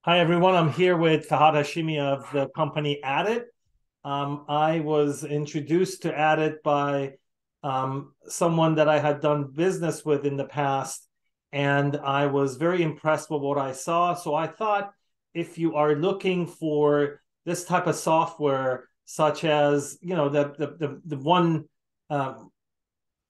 Hi, everyone. I'm here with Fahad Hashimi of the company Adit. I was introduced to Adit by someone that I had done business with in the past, and I was very impressed with what I saw. So I thought if you are looking for this type of software, such as the one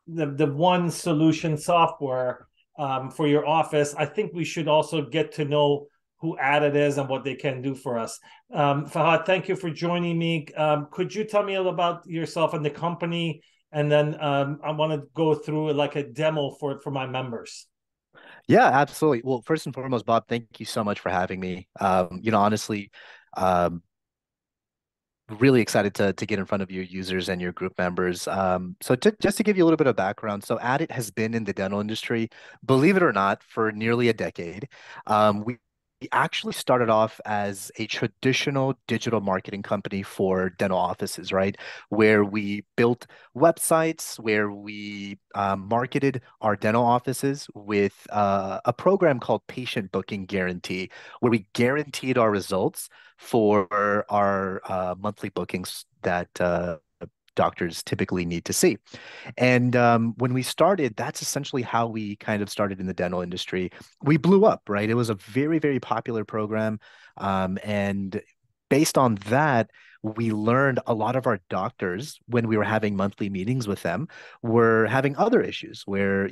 the one solution software for your office, I think we should also get to know who Addit is and what they can do for us. Fahad, thank you for joining me. Could you tell me a little about yourself and the company? And then I want to go through like a demo for my members. Yeah, absolutely. Well, first and foremost, Bob, thank you so much for having me. Honestly, um, really excited to get in front of your users and your group members. Just to give you a little bit of background, so Adit has been in the dental industry, believe it or not, for nearly a decade. We actually started off as a traditional digital marketing company for dental offices, right? Where we built websites, where we marketed our dental offices with a program called Patient Booking Guarantee, where we guaranteed our results for our monthly bookings that doctors typically need to see. And when we started, that's essentially how we kind of started in the dental industry. We blew up, right? It was a very, very popular program. And based on that, we learned a lot of our doctors, when we were having monthly meetings with them, were having other issues where,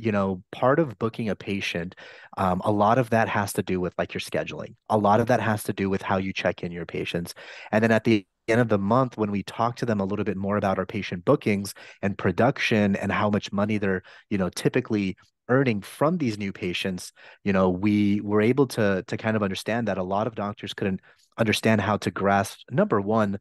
part of booking a patient, a lot of that has to do with like your scheduling. A lot of that has to do with how you check in your patients. And then at the end of the month, when we talk to them a little bit more about our patient bookings and production and how much money they're, typically earning from these new patients, we were able to kind of understand that a lot of doctors couldn't understand how to grasp number one,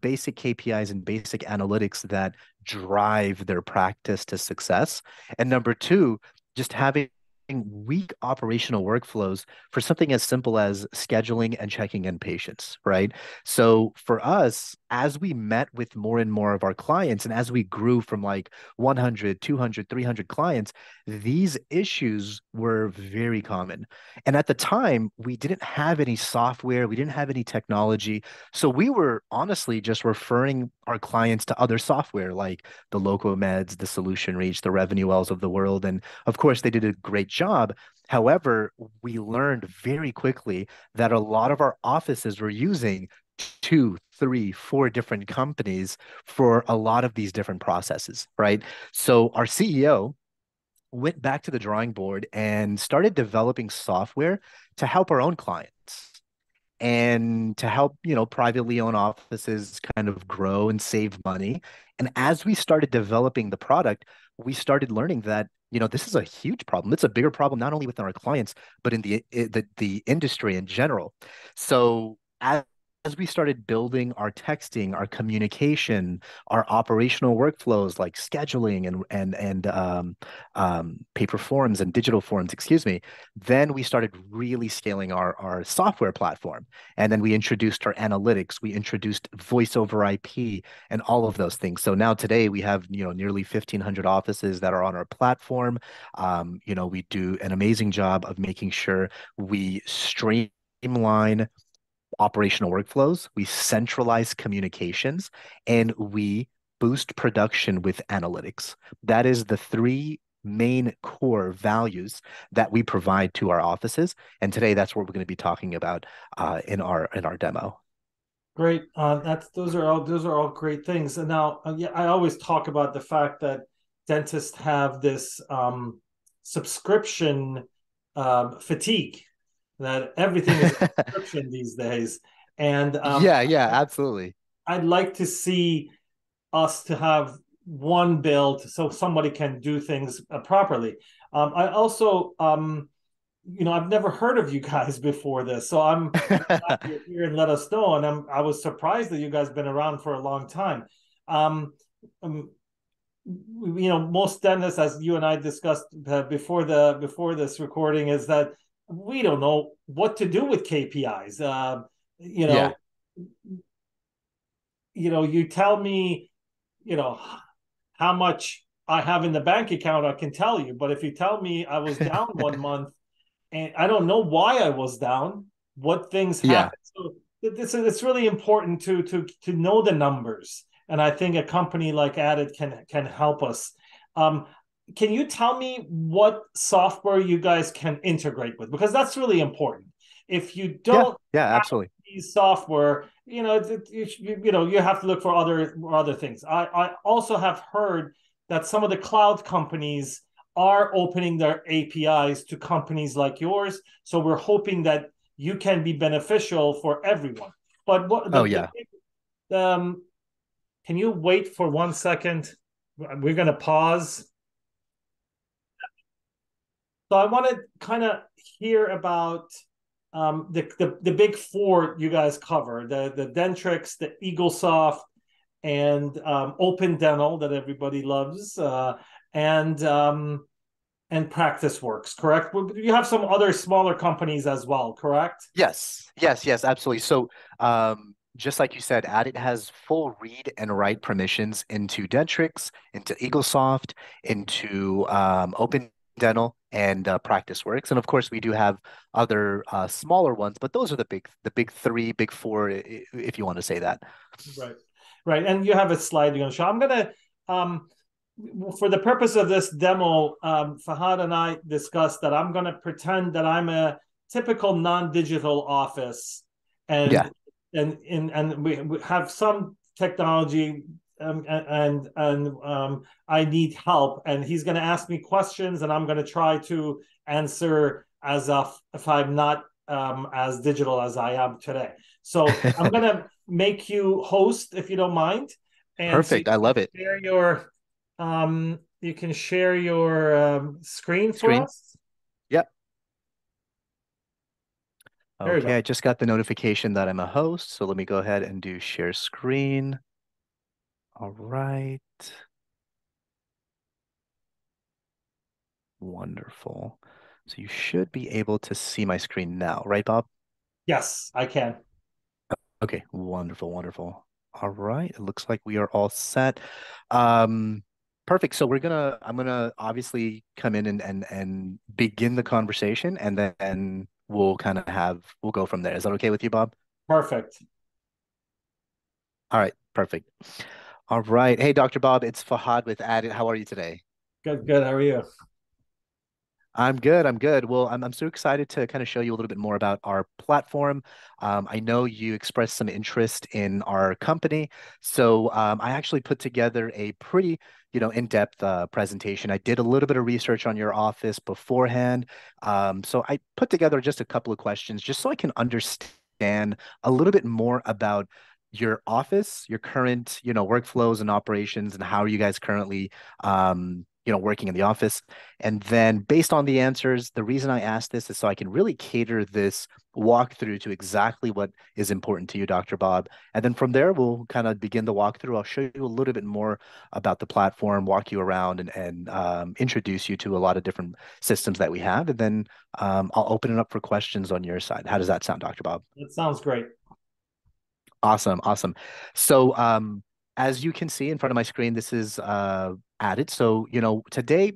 basic KPIs and basic analytics that drive their practice to success. And number two, just having weak operational workflows for something as simple as scheduling and checking in patients, right? So for us, as we met with more and more of our clients, and as we grew from like 100, 200, 300 clients, these issues were very common. And at the time, we didn't have any software, we didn't have any technology. So we were honestly just referring our clients to other software like the LocalMeds, the Solution Reach, the Revenue Wells of the world. And of course, they did a great job. However, we learned very quickly that a lot of our offices were using two, three, four different companies for a lot of these different processes, right? So our CEO went back to the drawing board and started developing software to help our own clients and to help, privately owned offices kind of grow and save money. And as we started developing the product, we started learning that, this is a huge problem. It's a bigger problem not only within our clients, but in the industry in general. So as we started building our texting, our communication, our operational workflows like scheduling and paper forms and digital forms, excuse me, then we started really scaling our software platform. And then we introduced our analytics, we introduced voice over IP and all of those things. So now today we have, nearly 1,500 offices that are on our platform. We do an amazing job of making sure we streamline operational workflows, we centralize communications, and we boost production with analytics. That is the three main core values that we provide to our offices. And today, that's what we're going to be talking about in our demo. Great. That's those are all great things. And now, yeah, I always talk about the fact that dentists have this subscription fatigue, that everything is a subscription these days. And Yeah, yeah, absolutely. I'd like to see us to have one build so somebody can do things properly. I also, I've never heard of you guys before this, so I'm glad you're here and let us know. And I was surprised that you guys been around for a long time. Um, um, Most dentists, as you and I discussed before this recording, is that we don't know what to do with KPIs. You Yeah. know, you tell me, you know, how much I have in the bank account, I can tell you. But if you tell me I was down one month and I don't know why I was down, what things Yeah. happen. So it's really important to know the numbers, and I think a company like Adit can help us. Um, can you tell me what software you guys can integrate with? Because that's really important. If you Yeah. don't Yeah, have absolutely. these software, you have to look for other things. I also have heard that some of the cloud companies are opening their APIs to companies like yours. So we're hoping that you can be beneficial for everyone. But what Oh yeah. can you wait for 1 second? We're going to pause. So I want to kind of hear about the big four you guys cover: the Dentrix, the EagleSoft, and Open Dental that everybody loves, and and Practice Works. Correct? You have some other smaller companies as well. Correct? Yes, yes, yes, absolutely. So, just like you said, Adit has full read and write permissions into Dentrix, into EagleSoft, into Open Dental, and PracticeWorks, and of course, we do have other smaller ones, but those are the big three, big four, if you want to say that. Right. Right. And you have a slide you're going to show. I'm going to, for the purpose of this demo, Fahad and I discussed that I'm going to pretend that I'm a typical non-digital office, Yeah. and and we have some technology, and I need help, and he's going to ask me questions, and I'm going to try to answer as if I'm not as digital as I am today. So I'm going to make you host if you don't mind, and so Perfect. I love it. you can share your screen for Screen. us. Yep. There we Okay, go. I just got the notification that I'm a host, so let me go ahead and do share screen. All right. Wonderful. So you should be able to see my screen now, right, Bob? Yes, I can. Okay, wonderful, wonderful. All right, it looks like we are all set. Um, Perfect. So I'm gonna obviously come in and begin the conversation, and then we'll go from there. Is that okay with you, Bob? Perfect. All right, perfect. All right. Hey, Dr. Bob, it's Fahad with Adit. How are you today? Good, good. How are you? I'm good. I'm good. Well, I'm so excited to kind of show you a little bit more about our platform. I know you expressed some interest in our company, so I actually put together a pretty, in-depth presentation. I did a little bit of research on your office beforehand, so I put together just a couple of questions just so I can understand a little bit more about your office, your current, workflows and operations, and how are you guys currently, working in the office. And then based on the answers, the reason I asked this is so I can really cater this walkthrough to exactly what is important to you, Dr. Bob. And then from there, we'll kind of begin the walkthrough. I'll show you a little bit more about the platform, walk you around, and introduce you to a lot of different systems that we have. And then I'll open it up for questions on your side. How does that sound, Dr. Bob? That sounds great. Awesome, awesome. So, as you can see in front of my screen, this is added. So, today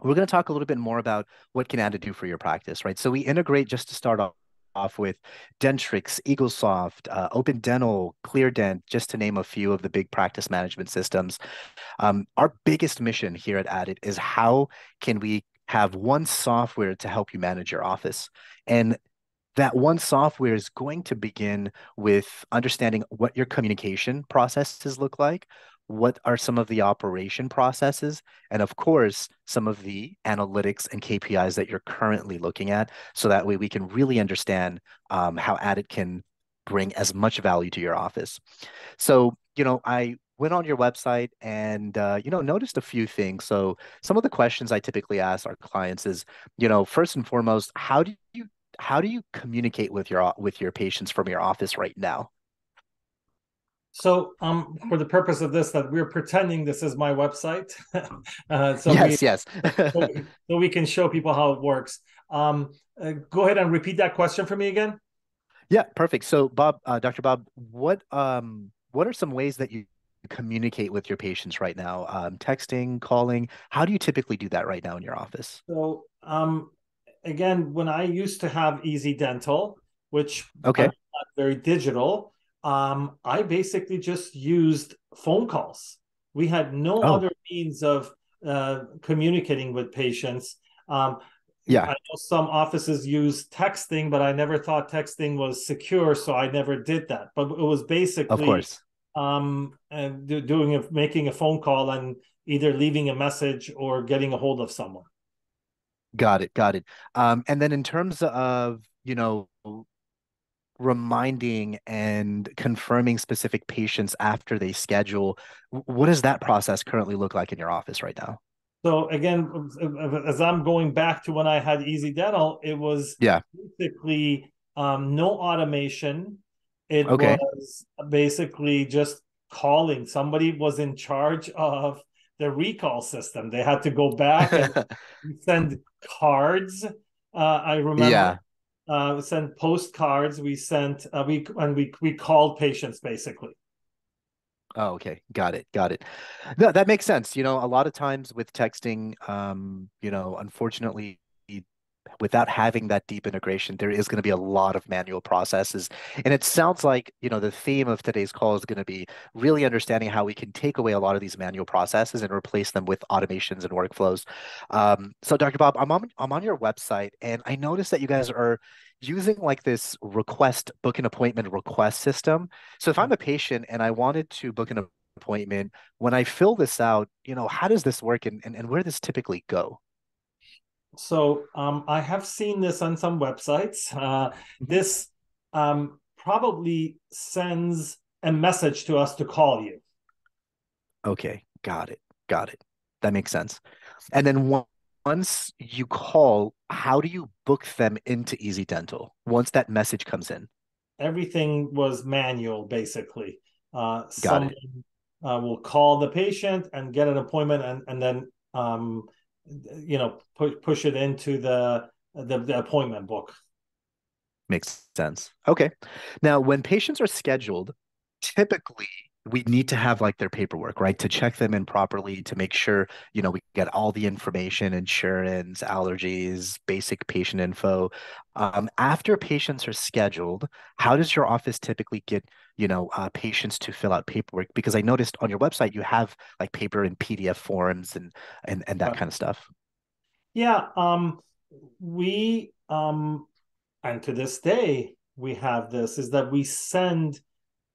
we're going to talk a little bit more about what can Added do for your practice, right? So we integrate just to start off with Dentrix, EagleSoft, Open Dental, ClearDent, just to name a few of the big practice management systems. Our biggest mission here at Added is how can we have one software to help you manage your office? And that one software is going to begin with understanding what your communication processes look like, what are some of the operation processes, and of course, some of the analytics and KPIs that you're currently looking at. So that way we can really understand how Addit can bring as much value to your office. So, I went on your website and, noticed a few things. So some of the questions I typically ask our clients is, first and foremost, how do you communicate with your patients from your office right now? So, for the purpose of this, that we're pretending this is my website, so Yes, yes. so we can show people how it works. Go ahead and repeat that question for me again. Yeah, perfect. So, Bob, Dr. Bob, what are some ways that you communicate with your patients right now? Texting, calling. How do you typically do that right now in your office? So, again, when I used to have Easy Dental, which I'm Okay. not very digital. I basically just used phone calls. We had no Oh, other means of communicating with patients. I yeah, know some offices use texting, but I never thought texting was secure, so I never did that. But it was of basically course. making a phone call and either leaving a message or getting a hold of someone. Got it. Got it. And then in terms of, reminding and confirming specific patients after they schedule, what does that process currently look like in your office right now? So again, as I'm going back to when I had Easy Dental, it was Yeah. basically no automation. It Okay. was basically just calling. Somebody was in charge of the recall system. They had to go back and send cards. I remember Yeah. send postcards. We sent we called patients basically. Oh, okay. Got it. Got it. No, that makes sense. A lot of times with texting, unfortunately, without having that deep integration, there is going to be a lot of manual processes. And it sounds like, the theme of today's call is going to be really understanding how we can take away a lot of these manual processes and replace them with automations and workflows. So Dr. Bob, I'm on your website and I noticed that you guys are using like this book an appointment request system. So if I'm a patient and I wanted to book an appointment, when I fill this out, how does this work and where does this typically go? So I have seen this on some websites. Mhm. This probably sends a message to us to call you. Okay, got it. Got it. That makes sense. And then once you call, how do you book them into Easy Dental once that message comes in? Everything was manual, basically. Got Someone it. will call the patient and get an appointment, and then push it into the appointment book. Makes sense. Okay. Now, when patients are scheduled, typically we need to have like their paperwork, right? To check them in properly, to make sure, we get all the information, insurance, allergies, basic patient info. After patients are scheduled, how does your office typically get, patients to fill out paperwork? Because I noticed on your website you have like paper and PDF forms and that kind of stuff. Yeah, we and to this day we have this is that we send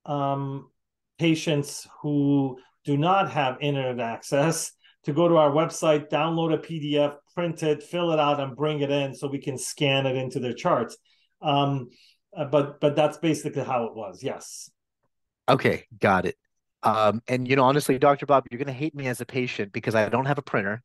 um, patients who do not have internet access to go to our website, download a PDF, print it, fill it out, and bring it in so we can scan it into their charts. But that's basically how it was. Yes. Okay, got it. And honestly, Dr. Bob, you're gonna hate me as a patient because I don't have a printer.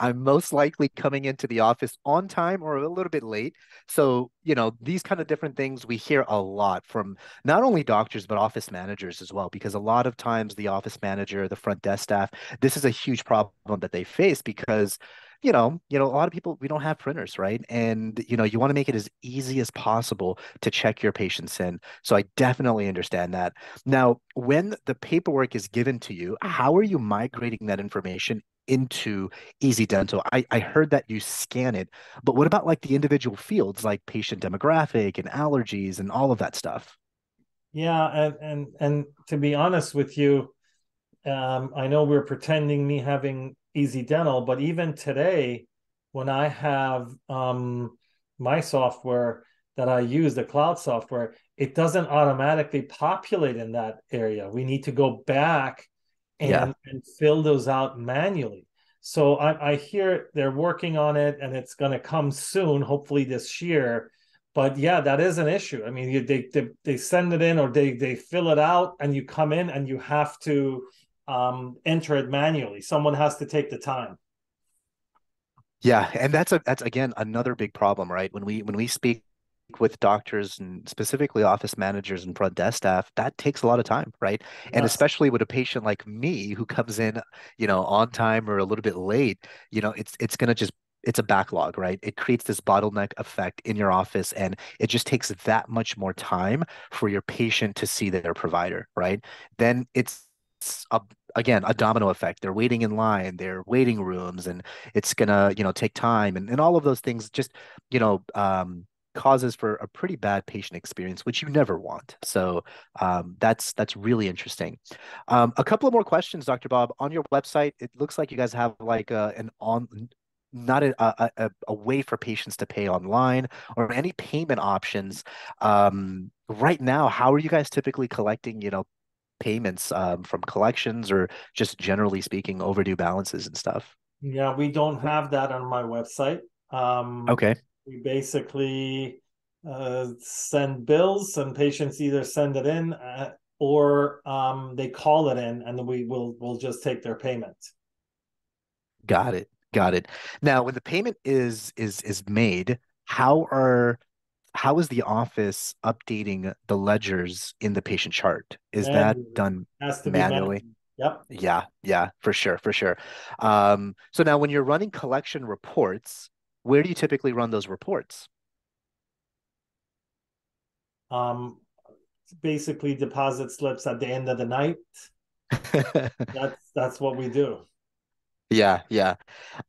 I'm most likely coming into the office on time or a little bit late. So, these kind of different things we hear a lot from not only doctors, but office managers as well, because a lot of times the office manager, the front desk staff, this is a huge problem that they face because a lot of people, we don't have printers, right? And you want to make it as easy as possible to check your patients in. So I definitely understand that. Now, when the paperwork is given to you, how are you migrating that information into Easy Dental? I heard that you scan it, but what about like the individual fields like patient demographic and allergies and all of that stuff? Yeah, and to be honest with you, I know we're pretending me having easy dental, but even today, when I have my software that I use, the cloud software, it doesn't automatically populate in that area. We need to go back Yeah. and fill those out manually. So I hear they're working on it and it's going to come soon, hopefully this year. But yeah, that is an issue. I mean, they send it in or they fill it out and you come in and you have to enter it manually. Someone has to take the time. Yeah, and that's again another big problem, right? When we speak with doctors and specifically office managers and front desk staff, that takes a lot of time, right? And Yes. especially with a patient like me who comes in, on time or a little bit late, it's gonna just it's a backlog, right? It creates this bottleneck effect in your office, and it just takes that much more time for your patient to see their provider, right? Then it's again a domino effect. They're waiting in line, they're waiting rooms, and it's gonna, take time and all of those things just, you know, um, causes for a pretty bad patient experience, which you never want. So that's really interesting. A couple of more questions, Dr. Bob. On your website, it looks like you guys have like an on not a way for patients to pay online or any payment options. Right now, how are you guys typically collecting, payments from collections or just generally speaking, overdue balances and stuff? Yeah, we don't have that on my website. Okay. We basically send bills, and patients either send it in or they call it in, and then we'll just take their payment. Got it. Got it. Now, when the payment is made, how is the office updating the ledgers in the patient chart? Is that Manually. done Has to be manually? manual. Yep. Yeah, yeah, for sure, for sure. So now when you're running collection reports, where do you typically run those reports? Um, Basically deposit slips at the end of the night. That's what we do. Yeah, yeah.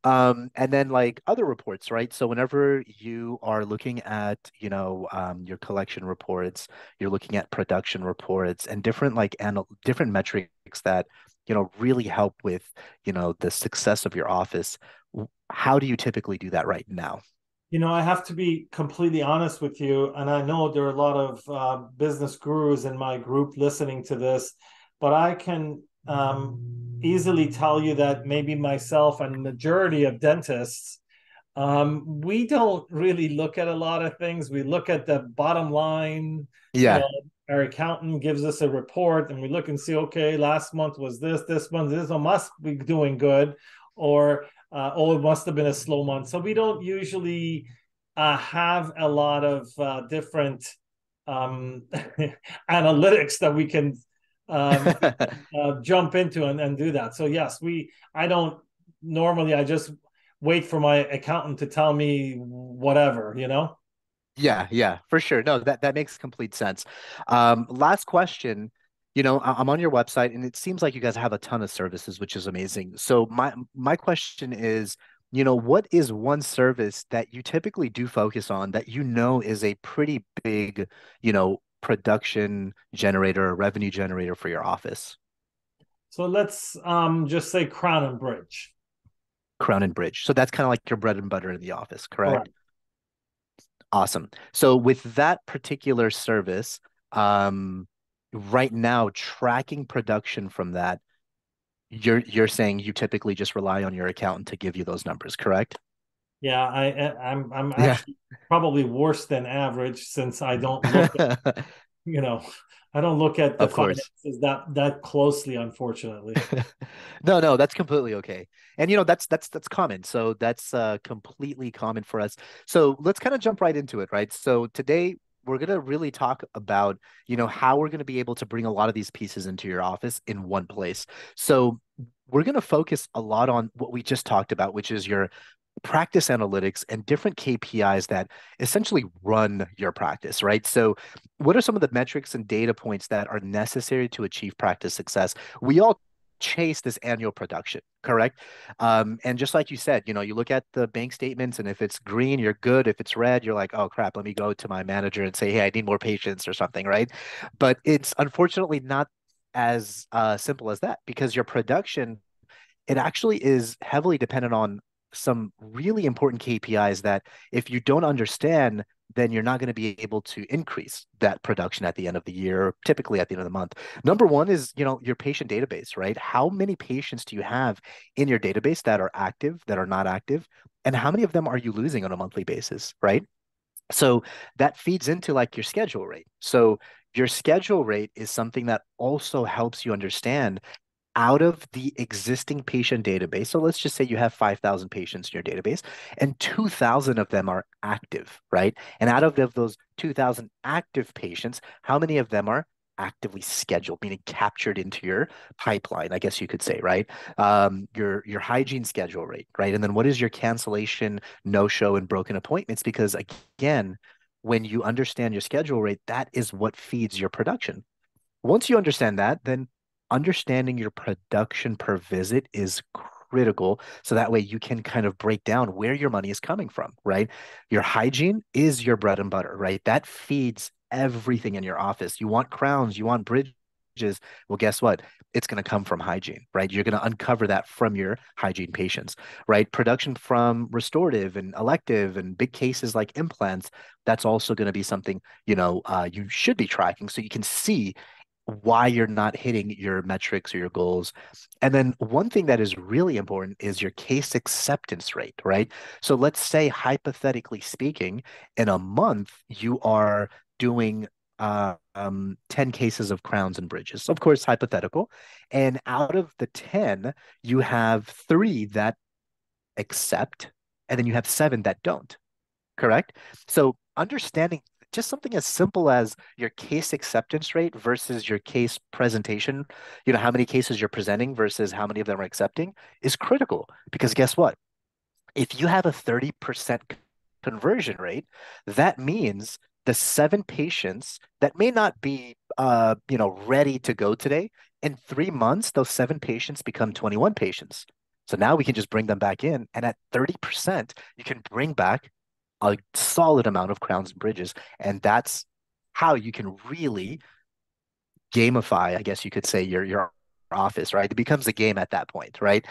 And then like other reports, right? So whenever you are looking at, your collection reports, you're looking at production reports and different like different metrics that, really help with, the success of your office. How do you typically do that right now? I have to be completely honest with you, and I know there are a lot of business gurus in my group listening to this, but I can easily tell you that maybe myself and majority of dentists, we don't really look at a lot of things. We look at the bottom line. You Yeah. know, our accountant gives us a report, and we look and see, okay, last month was this month this one must be doing good, or oh, it must have been a slow month. So we don't usually have a lot of different um, analytics that we can jump into and do that. So yes, I don't normally. I just wait for my accountant to tell me whatever. Yeah, yeah, for sure. No, that makes complete sense. Last question. I'm on your website and it seems like you guys have a ton of services, which is amazing. So my question is, what is one service that you typically do focus on that is a pretty big, production generator or revenue generator for your office? So let's just say Crown and Bridge. Crown and Bridge. So that's kind of like your bread and butter in the office, correct? Correct. Awesome. So with that particular service, um, right now tracking production from that, you're saying you typically just rely on your accountant to give you those numbers, correct? Yeah, I'm Yeah. actually probably worse than average since I don't look at, you know, I don't look at the Of course. finances that closely, unfortunately. No, no, that's completely okay. And that's common. So that's completely common for us. So let's kind of jump right into it, right? So today we're gonna really talk about, how we're gonna be able to bring a lot of these pieces into your office in one place. So we're gonna focus a lot on what we just talked about, which is your practice analytics and different KPIs that essentially run your practice, right? So, what are some of the metrics and data points that are necessary to achieve practice success? We all chase this annual production, correct? And just like you said, you look at the bank statements, and if it's green, you're good. If it's red, you're like, oh crap, let me go to my manager and say, hey, I need more patients or something, right? But it's unfortunately not as simple as that because your production it actually is heavily dependent on some really important KPIs that if you don't understand, then you're not going to be able to increase that production at the end of the year, typically at the end of the month. Number one is, your patient database, right? How many patients do you have in your database that are active, that are not active? And how many of them are you losing on a monthly basis, right? So that feeds into like your schedule rate. So your schedule rate is something that also helps you understand out of the existing patient database. So let's just say you have 5,000 patients in your database and 2,000 of them are active, right? And out of those 2,000 active patients, how many of them are actively scheduled, meaning captured into your pipeline, I guess you could say, right? Your hygiene schedule rate, right? And then what is your cancellation, no-show, and broken appointments? Because again, when you understand your schedule rate, that is what feeds your production. Once you understand that, then understanding your production per visit is critical. So that way you can kind of break down where your money is coming from, right? Your hygiene is your bread and butter, right? That feeds everything in your office. You want crowns, you want bridges. Well, guess what? It's going to come from hygiene, right? You're going to uncover that from your hygiene patients, right? Production from restorative and elective and big cases like implants. That's also going to be something, you should be tracking so you can see why you're not hitting your metrics or your goals. And then one thing that is really important is your case acceptance rate, right? So let's say, hypothetically speaking, in a month, you are doing 10 cases of crowns and bridges. Of course, hypothetical. And out of the 10, you have three that accept, and then you have seven that don't, correct? So understanding just something as simple as your case acceptance rate versus your case presentation, how many cases you're presenting versus how many of them are accepting is critical. Because guess what? If you have a 30% conversion rate, that means the seven patients that may not be ready to go today, in 3 months, those seven patients become 21 patients. So now we can just bring them back in, and at 30%, you can bring back a solid amount of crowns and bridges. And that's how you can really gamify, I guess you could say, your office, right? It becomes a game at that point, right?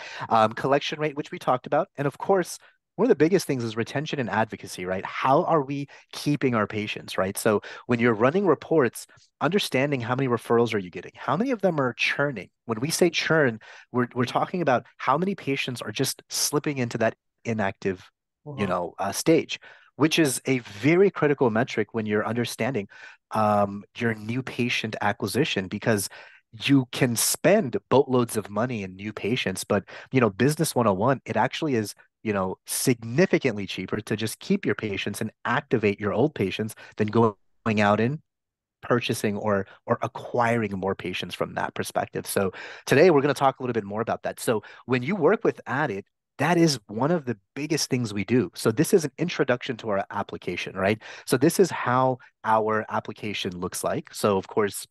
Collection rate, which we talked about, and of course, one of the biggest things is retention and advocacy, right? How are we keeping our patients, right? So when you're running reports, understanding how many referrals are you getting, how many of them are churning. When we say churn, we're talking about how many patients are just slipping into that inactive, Uh-huh. stage, which is a very critical metric when you're understanding your new patient acquisition, because you can spend boatloads of money in new patients, but business 101, it actually is, significantly cheaper to just keep your patients and activate your old patients than going out and purchasing or acquiring more patients from that perspective. So today we're going to talk a little bit more about that. So when you work with Adit, that is one of the biggest things we do. So this is an introduction to our application, right? So this is how our application looks like. So of course,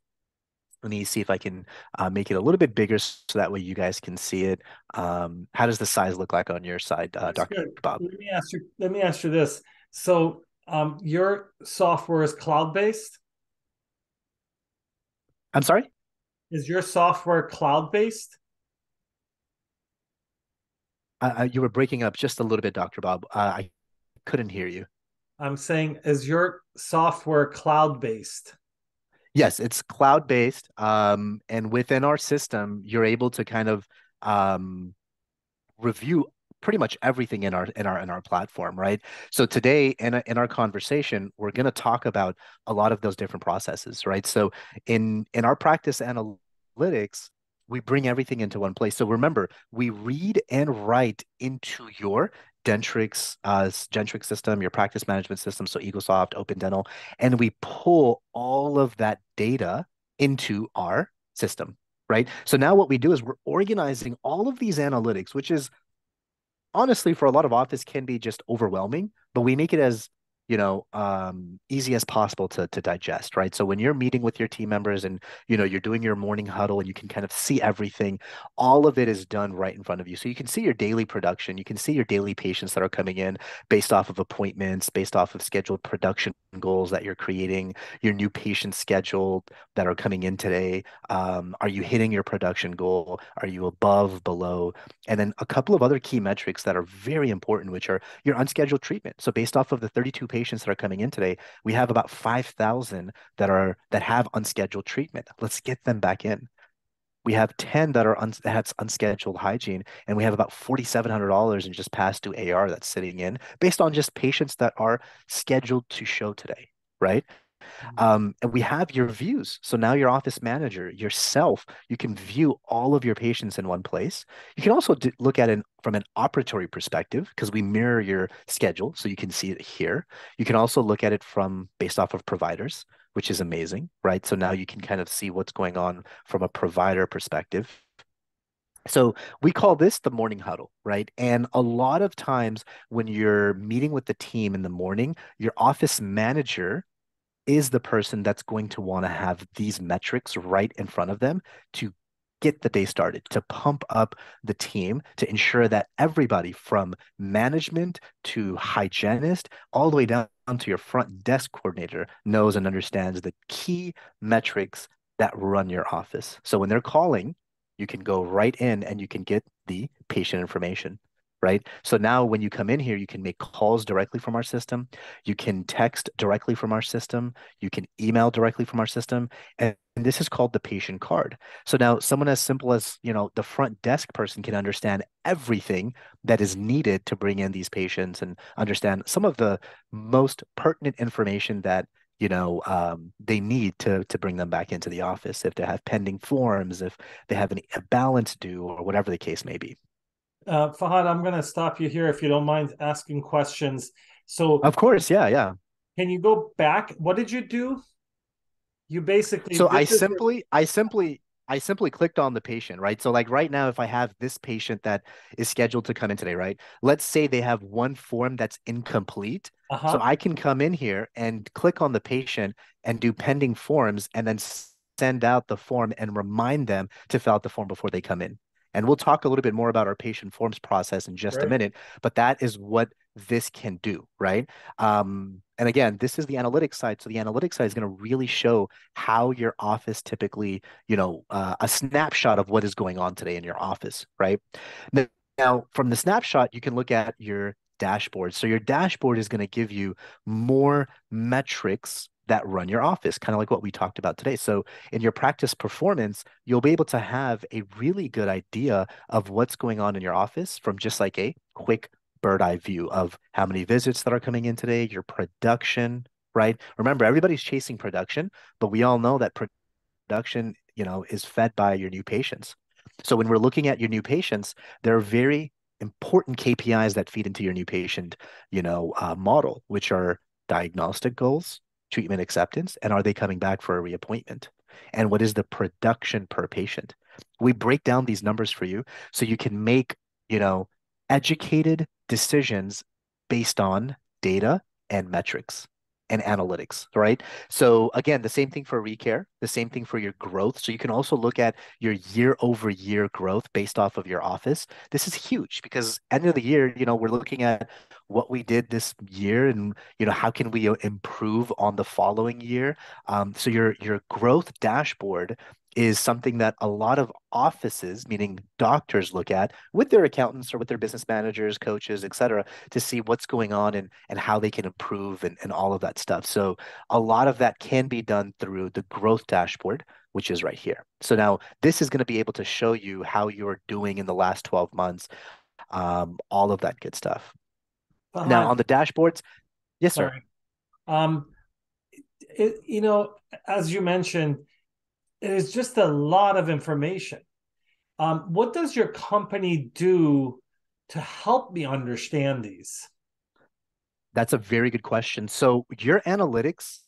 let me see if I can make it a little bit bigger so that way you guys can see it. How does the size look like on your side, That's Dr. good. Bob? Let me ask you this. So, your software is cloud-based? I'm sorry? Is your software cloud-based? You were breaking up just a little bit, Dr. Bob. I couldn't hear you. I'm saying, is your software cloud-based? Yes, it's cloud-based. And within our system, you're able to kind of um, review pretty much everything in our platform, right? So today in our conversation, we're going to talk about a lot of those different processes, right? So in our practice analytics, we bring everything into one place. So remember, we read and write into your Gentrix system, your practice management system, so EagleSoft, Open Dental, and we pull all of that data into our system, right? So now what we do is we're organizing all of these analytics, which is honestly for a lot of office can be just overwhelming, but we make it as easy as possible to digest, right? So when you're meeting with your team members and you're doing your morning huddle and you can kind of see everything, all of it is done right in front of you. So you can see your daily production, you can see your daily patients that are coming in based off of appointments, based off of scheduled production goals that you're creating, your new patient schedule that are coming in today. Are you hitting your production goal? Are you above, below? And then a couple of other key metrics that are very important, which are your unscheduled treatment. So based off of the 32 patients that are coming in today, we have about 5,000 that have unscheduled treatment. Let's get them back in. We have 10 that's unscheduled hygiene, and we have about $4,700 in just past due AR that's sitting in based on just patients that are scheduled to show today, right? And we have your views. So now your office manager, yourself, you can view all of your patients in one place. You can also look at it from an operatory perspective because we mirror your schedule. So you can see it here. You can also look at it from based off of providers, which is amazing, right? So now you can kind of see what's going on from a provider perspective. So we call this the morning huddle, right? And a lot of times when you're meeting with the team in the morning, your office manager is the person that's going to want to have these metrics right in front of them to get the day started, to pump up the team, to ensure that everybody from management to hygienist, all the way down to your front desk coordinator knows and understands the key metrics that run your office. So when they're calling, you can go right in and you can get the patient information. Right. So now when you come in here, you can make calls directly from our system. You can text directly from our system. You can email directly from our system. And this is called the patient card. So now someone as simple as, the front desk person can understand everything that is needed to bring in these patients and understand some of the most pertinent information that, they need to bring them back into the office if they have pending forms, if they have a balance due, or whatever the case may be. Fahad, I'm going to stop you here if you don't mind asking questions. So, Of course, yeah, yeah. can you go back? What did you do? You basically, So this I is your, simply, I simply, I simply clicked on the patient, right? So like right now, if I have this patient that is scheduled to come in today, right? Let's say they have one form that's incomplete. So uh-huh, I can come in here and click on the patient and do pending forms and then send out the form and remind them to fill out the form before they come in. And we'll talk a little bit more about our patient forms process in just a right? minute, but that is what this can do, right? And again, this is the analytics side. So the analytics side is going to really show how your office typically, a snapshot of what is going on today in your office, right? Now, from the snapshot, you can look at your dashboard. So your dashboard is going to give you more metrics that run your office, kind of like what we talked about today. So in your practice performance, you'll be able to have a really good idea of what's going on in your office from just like a quick bird eye view of how many visits that are coming in today, your production, right? Remember, everybody's chasing production, but we all know that production, is fed by your new patients. So when we're looking at your new patients, there are very important KPIs that feed into your new patient, model, which are diagnostic goals, treatment acceptance, and are they coming back for a reappointment? And what is the production per patient? We break down these numbers for you so you can make, you know, educated decisions based on data and metrics and analytics, right? So again, the same thing for recare, the same thing for your growth. So you can also look at your year over year growth based off of your office. This is huge because end of the year, we're looking at what we did this year and how can we improve on the following year. So your growth dashboard is something that a lot of offices, meaning doctors, look at with their accountants or with their business managers, coaches, et cetera, to see what's going on and how they can improve and all of that stuff. So a lot of that can be done through the growth dashboard, which is right here. So now this is going to be able to show you how you're doing in the last 12 months, all of that good stuff. Now Fahad, on the dashboards, yes, sir. sorry. Um, it, you know, as you mentioned, there's just a lot of information. What does your company do to help me understand these? That's a very good question. So your analytics,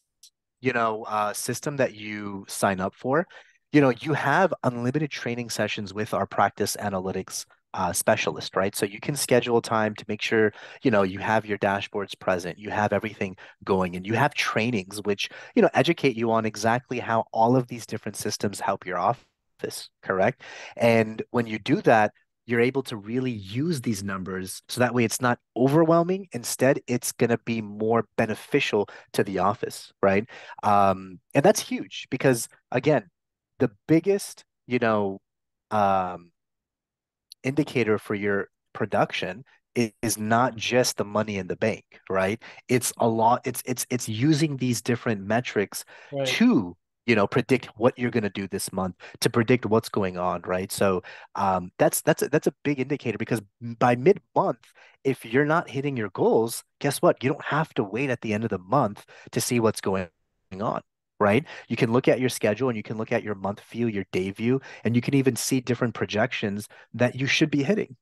system that you sign up for, you have unlimited training sessions with our practice analytics specialist, right? So you can schedule time to make sure, you have your dashboards present, you have everything going, and you have trainings which, educate you on exactly how all of these different systems help your office, correct? And when you do that, you're able to really use these numbers so that way it's not overwhelming. Instead, it's going to be more beneficial to the office, right? And that's huge because, again, the biggest, um, indicator for your production is not just the money in the bank, right? It's a lot, it's using these different metrics Right. to, predict what you're going to do this month, to predict what's going on, right? So that's a big indicator because by mid-month, if you're not hitting your goals, guess what? You don't have to wait at the end of the month to see what's going on. Right? You can look at your schedule and you can look at your month view, your day view, and you can even see different projections that you should be hitting.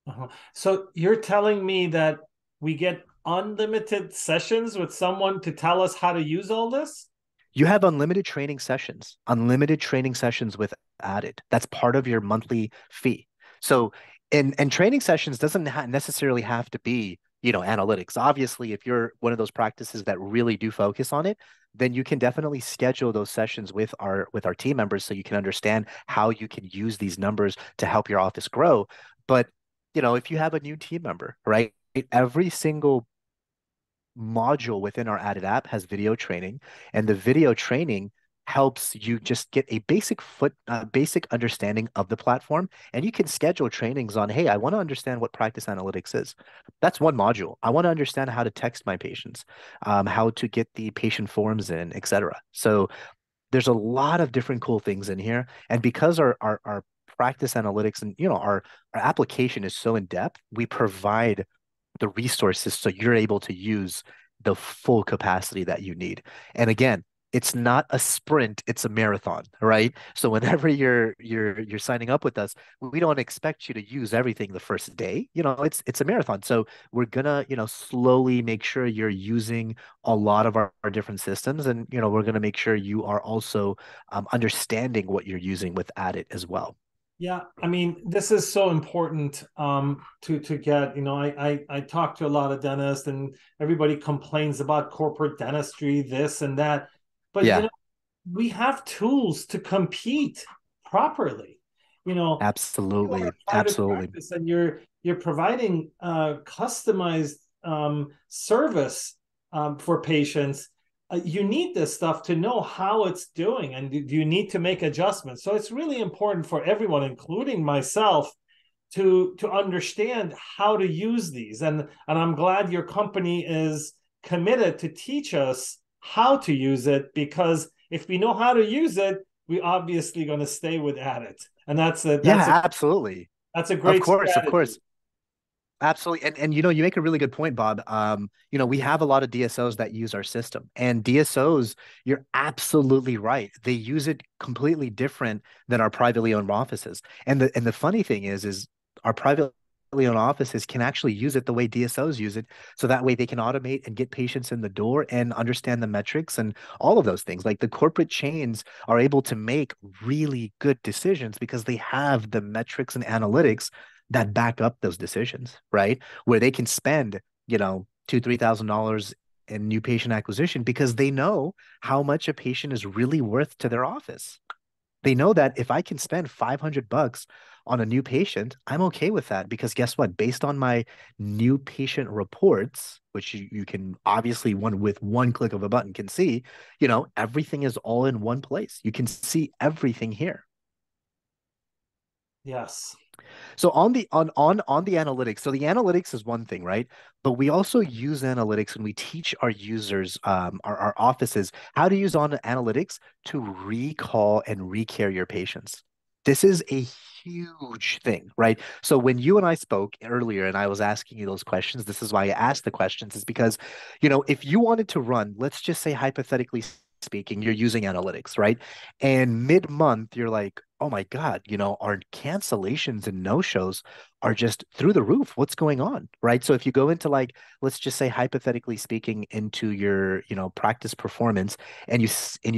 Uh-huh. So you're telling me that we get unlimited sessions with someone to tell us how to use all this? You have unlimited training sessions with Added. That's part of your monthly fee. So, and training sessions doesn't necessarily have to be analytics. Obviously, if you're one of those practices that really do focus on it, then you can definitely schedule those sessions with our team members so you can understand how you can use these numbers to help your office grow. But, if you have a new team member, right? Every single module within our added app has video training, and the video training helps you just get a basic understanding of the platform, and you can schedule trainings on, hey, I want to understand what practice analytics is. That's one module. I want to understand how to text my patients, how to get the patient forms in, etc. So there's a lot of different cool things in here, and because our practice analytics and our application is so in depth, we provide the resources so you're able to use the full capacity that you need. And again, it's not a sprint, it's a marathon, right? So whenever you're signing up with us, we don't expect you to use everything the first day. It's a marathon. So we're gonna, slowly make sure you're using a lot of our different systems, and we're gonna make sure you are also understanding what you're using with Addit as well. Yeah, I mean, this is so important to get. I talk to a lot of dentists, and everybody complains about corporate dentistry, this and that. But Yeah, we have tools to compete properly. You are absolutely. a private Absolutely. practice, and you're providing customized service for patients. You need this stuff to know how it's doing, and do you need to make adjustments. So it's really important for everyone, including myself, to understand how to use these. And I'm glad your company is committed to teach us how to use it, because if we know how to use it, we obviously going to stay with it. And Yeah, absolutely. that's a Of great course, of strategy. course. Absolutely. And you make a really good point, Bob. We have a lot of DSOs that use our system. And DSOs, you're absolutely right. They use it completely different than our privately owned offices. And the funny thing is our privately owned offices can actually use it the way DSOs use it. So that way they can automate and get patients in the door and understand the metrics and all of those things. Like the corporate chains are able to make really good decisions because they have the metrics and analytics that back up those decisions, right? Where they can spend, $2, $3,000 in new patient acquisition because they know how much a patient is really worth to their office. They know that if I can spend $500 on a new patient, I'm okay with that because guess what? Based on my new patient reports, which you can obviously with one click of a button can see, everything is all in one place. You can see everything here. Yes. So on the analytics, so the analytics is one thing, right? But we also use analytics and we teach our users, our offices, how to use on analytics to recall and recare your patients. This is a huge thing, right? So when you and I spoke earlier and I was asking you those questions, this is why I asked the questions, is because, if you wanted to run, let's just say hypothetically speaking, you're using analytics, right? And mid-month, you're like, oh my God, our cancellations and no-shows are just through the roof. What's going on? Right. So if you go into like, let's just say hypothetically speaking, into your, practice performance and you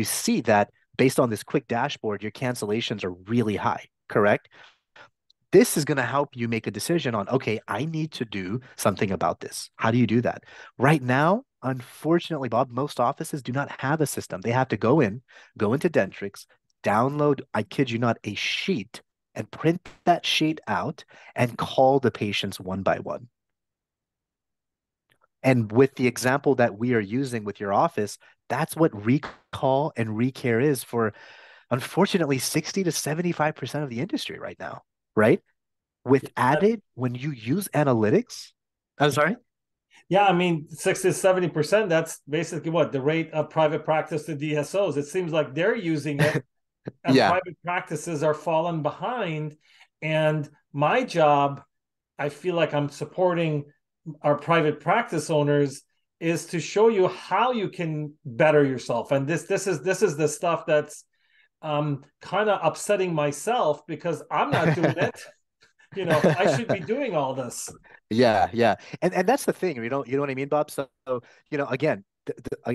see that based on this quick dashboard, your cancellations are really high, correct? This is going to help you make a decision on, okay, I need to do something about this. How do you do that? Right now, unfortunately, Bob, most offices do not have a system. They have to go into Dentrix, download, I kid you not, a sheet and print that sheet out and call the patients one by one. And with the example that we are using with your office, that's what recall and recare is for, unfortunately, 60 to 75% of the industry right now, right? With added, when you use analytics, I'm sorry? Yeah, I mean, 60 to 70%, that's basically what the rate of private practice to DSOs. It seems like they're using it, and Yeah. private practices are falling behind. And my job, I feel like I'm supporting our private practice owners, is to show you how you can better yourself. And this is the stuff that's kind of upsetting myself because I'm not doing it. I should be doing all this. Yeah, yeah. And that's the thing, you know what I mean, Bob? So, again,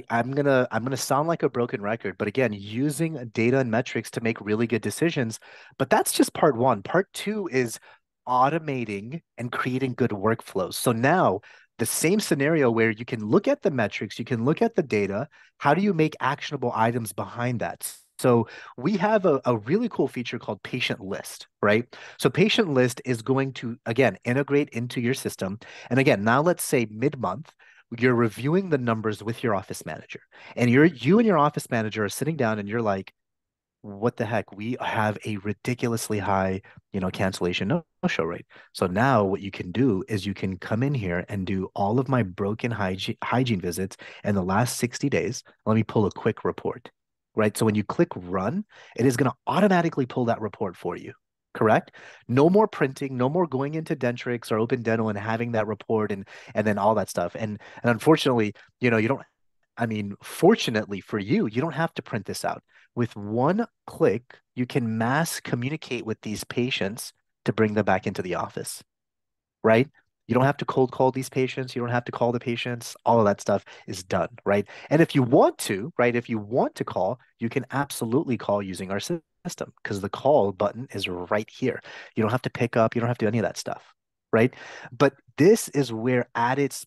I'm gonna sound like a broken record, but again, using data and metrics to make really good decisions. But that's just part one. Part two is automating and creating good workflows. So now the same scenario where you can look at the metrics, you can look at the data. How do you make actionable items behind that? So we have a really cool feature called patient list, right? So patient list is going to, again, integrate into your system. And again, now let's say mid-month, you're reviewing the numbers with your office manager. And you and your office manager are sitting down and you're like, what the heck? We have a ridiculously high, cancellation no-show rate. So now what you can do is you can come in here and do all of my broken hygiene visits in the last 60 days. Let me pull a quick report, right? So when you click run, it is going to automatically pull that report for you. Correct? No more printing, no more going into Dentrix or Open Dental and having that report and then all that stuff. And unfortunately, you don't I mean, fortunately for you, you don't have to print this out. With one click, you can mass communicate with these patients to bring them back into the office, right? You don't have to cold call these patients. You don't have to call the patients. All of that stuff is done, right? And if you want to, right, if you want to call, you can absolutely call using our system because the call button is right here. You don't have to pick up. You don't have to do any of that stuff, right? But this is where Adit's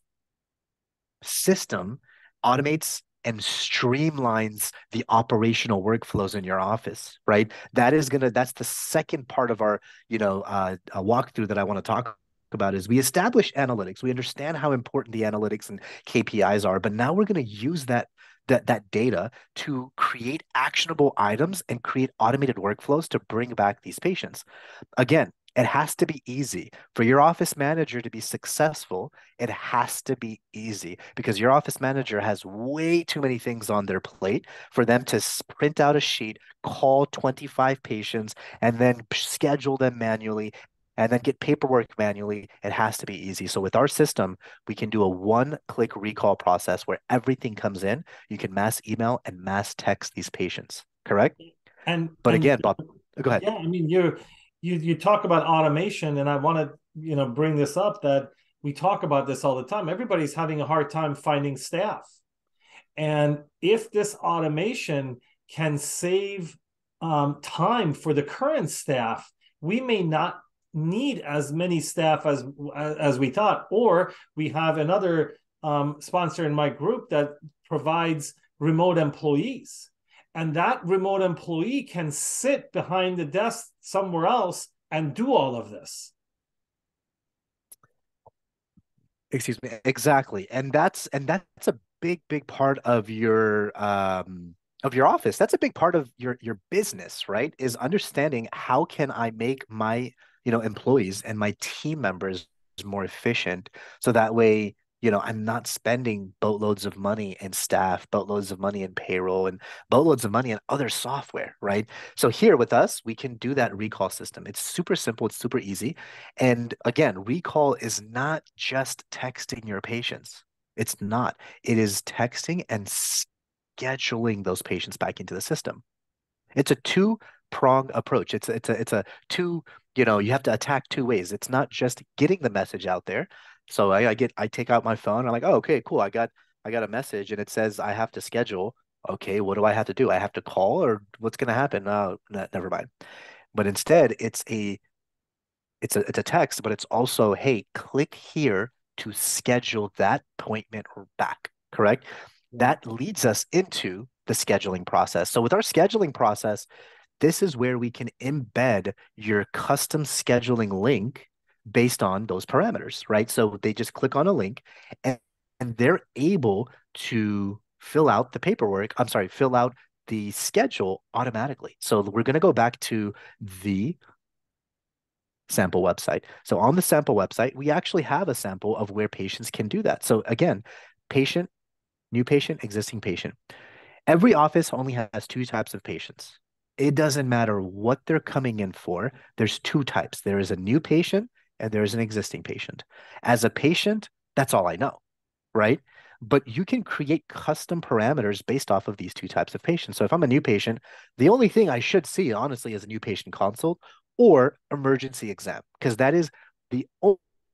system automates and streamlines the operational workflows in your office, right? That's the second part of our, walkthrough that I want to talk about is we establish analytics. We understand how important the analytics and KPIs are, but now we're going to use that data to create actionable items and create automated workflows to bring back these patients. Again, it has to be easy. For your office manager to be successful, it has to be easy because your office manager has way too many things on their plate for them to print out a sheet, call 25 patients, and then schedule them manually and then get paperwork manually. It has to be easy. So with our system, we can do a one-click recall process where everything comes in. You can mass email and mass text these patients, correct? But And again, Bob, go ahead. yeah, I mean, you talk about automation, and I want to bring this up that we talk about this all the time. Everybody's having a hard time finding staff, and if this automation can save time for the current staff, we may not need as many staff as we thought. Or we have another sponsor in my group that provides remote employees, and that remote employee can sit behind the desk somewhere else and do all of this. Excuse me. Exactly. And that's a big part of your office. That's a big part of your business, right? Is understanding how can I make my, employees and my team members more efficient so that way, I'm not spending boatloads of money in staff, boatloads of money in payroll, and boatloads of money in other software, right? So here with us, we can do that recall system. It's super simple, it's super easy. And again, recall is not just texting your patients. It's not. It is texting and scheduling those patients back into the system. It's a two-prong approach. It's a two, you have to attack two ways. It's not just getting the message out there. So I take out my phone. I'm like, oh, okay, cool. I got a message and it says I have to schedule. Okay, what do I have to do? I have to call or what's going to happen? Never mind. But instead, it's a text, but it's also, hey, click here to schedule that appointment back, correct? Yeah. That leads us into the scheduling process. So with our scheduling process, this is where we can embed your custom scheduling link based on those parameters, right? So they just click on a link and they're able to fill out the paperwork. I'm sorry, fill out the schedule automatically. So we're going to go back to the sample website. So on the sample website, we actually have a sample of where patients can do that. So again, patient, new patient, existing patient. Every office only has two types of patients. It doesn't matter what they're coming in for. There's two types. There is a new patient and there is an existing patient. As a patient, that's all I know, right? But you can create custom parameters based off of these two types of patients. So if I'm a new patient, the only thing I should see, honestly, is a new patient consult or emergency exam, because that is the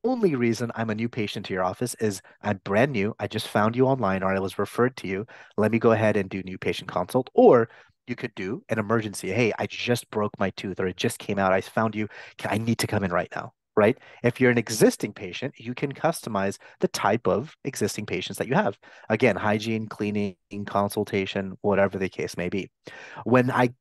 only reason I'm a new patient to your office is I'm brand new. I just found you online or I was referred to you. Let me go ahead and do new patient consult. Or you could do an emergency. Hey, I just broke my tooth or it just came out. I found you. I need to come in right now. right? If you're an existing patient, you can customize the type of existing patients that you have. Again, hygiene, cleaning, consultation, whatever the case may be. When I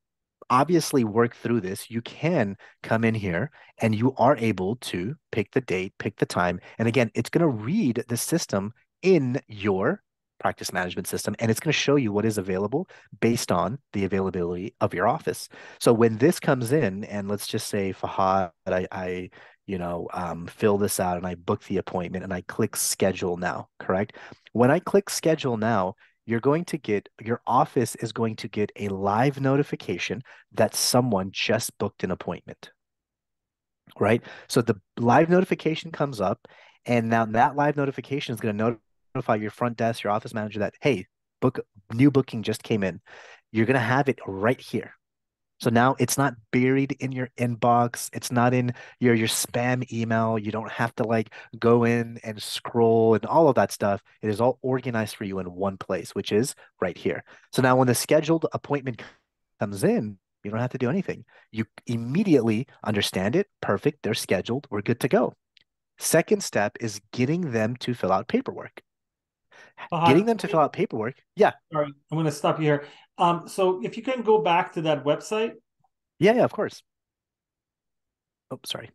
obviously work through this, you can come in here and you are able to pick the date, pick the time. And again, it's going to read the system in your practice management system and it's going to show you what is available based on the availability of your office. So when this comes in, and let's just say Fahad, I fill this out and I book the appointment and I click schedule now, correct? When I click schedule now, your office is going to get a live notification that someone just booked an appointment, right? So the live notification comes up, and now that live notification is going to notify your front desk, your office manager that, hey, book new booking just came in. You're going to have it right here. So now it's not buried in your inbox. It's not in your spam email. You don't have to like go in and scroll and all of that stuff. It is all organized for you in one place, which is right here. So now when the scheduled appointment comes in, you don't have to do anything. You immediately understand it. Perfect. They're scheduled. We're good to go. Second step is getting them to fill out paperwork. Getting Fahad, them to fill out paperwork. Yeah. sorry, I'm going to stop you here. So if you can go back to that website. Yeah, yeah, of course. Oh, sorry.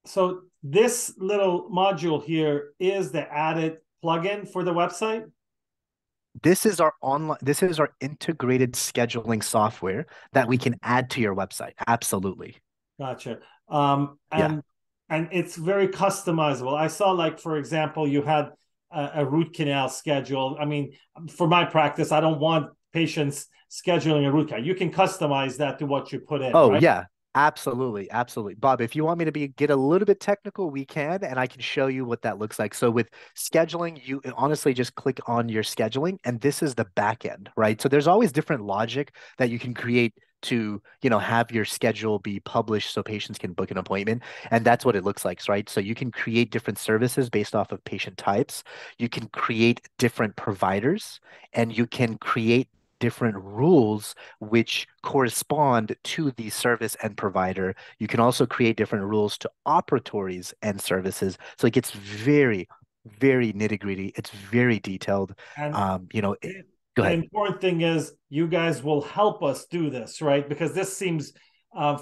So this little module here is the added plugin for the website. This is our integrated scheduling software that we can add to your website. Absolutely. Gotcha. Yeah. And it's very customizable. I saw, like, for example, you had a root canal schedule. I mean, for my practice, I don't want patients scheduling a root canal. You can customize that to what you put in, Oh, right? yeah. Absolutely. Absolutely. Bob, if you want me to get a little bit technical, we can, and I can show you what that looks like. So with scheduling, you honestly just click on your scheduling, and this is the back end, right? So there's always different logic that you can create to, have your schedule be published so patients can book an appointment. And that's what it looks like, right? So you can create different services based off of patient types. You can create different providers, and you can create different rules which correspond to the service and provider. You can also create different rules to operatories and services. So it gets very, very nitty-gritty. It's very detailed. And Um, you know, it- Go the ahead. important thing is you guys will help us do this, right? Because this seems,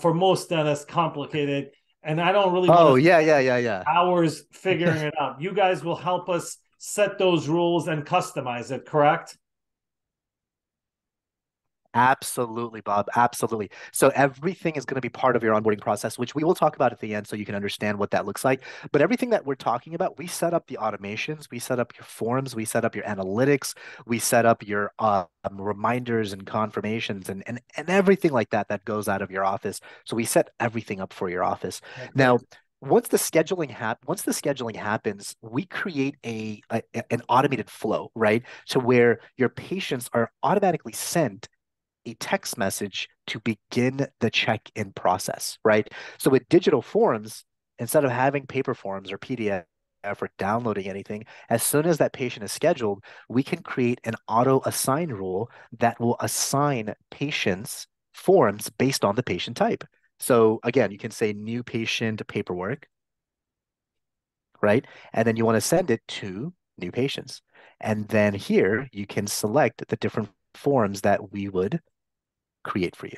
for most dentists, complicated, and I don't really want Oh, to yeah, yeah, yeah, yeah. hours figuring it out. You guys will help us set those rules and customize it, correct? Absolutely, Bob. Absolutely. So everything is going to be part of your onboarding process, which we will talk about at the end so you can understand what that looks like. But everything that we're talking about, we set up the automations, we set up your forms, we set up your analytics, we set up your reminders and confirmations and everything like that that goes out of your office. So we set everything up for your office. Okay. Now, once the scheduling happens, we create an automated flow, right? To where your patients are automatically sent a text message to begin the check-in process, right? So with digital forms, instead of having paper forms or PDF or downloading anything, as soon as that patient is scheduled, we can create an auto assign rule that will assign patients forms based on the patient type. So again, you can say new patient paperwork, right? And then you want to send it to new patients. And then here you can select the different forms that we would create for you.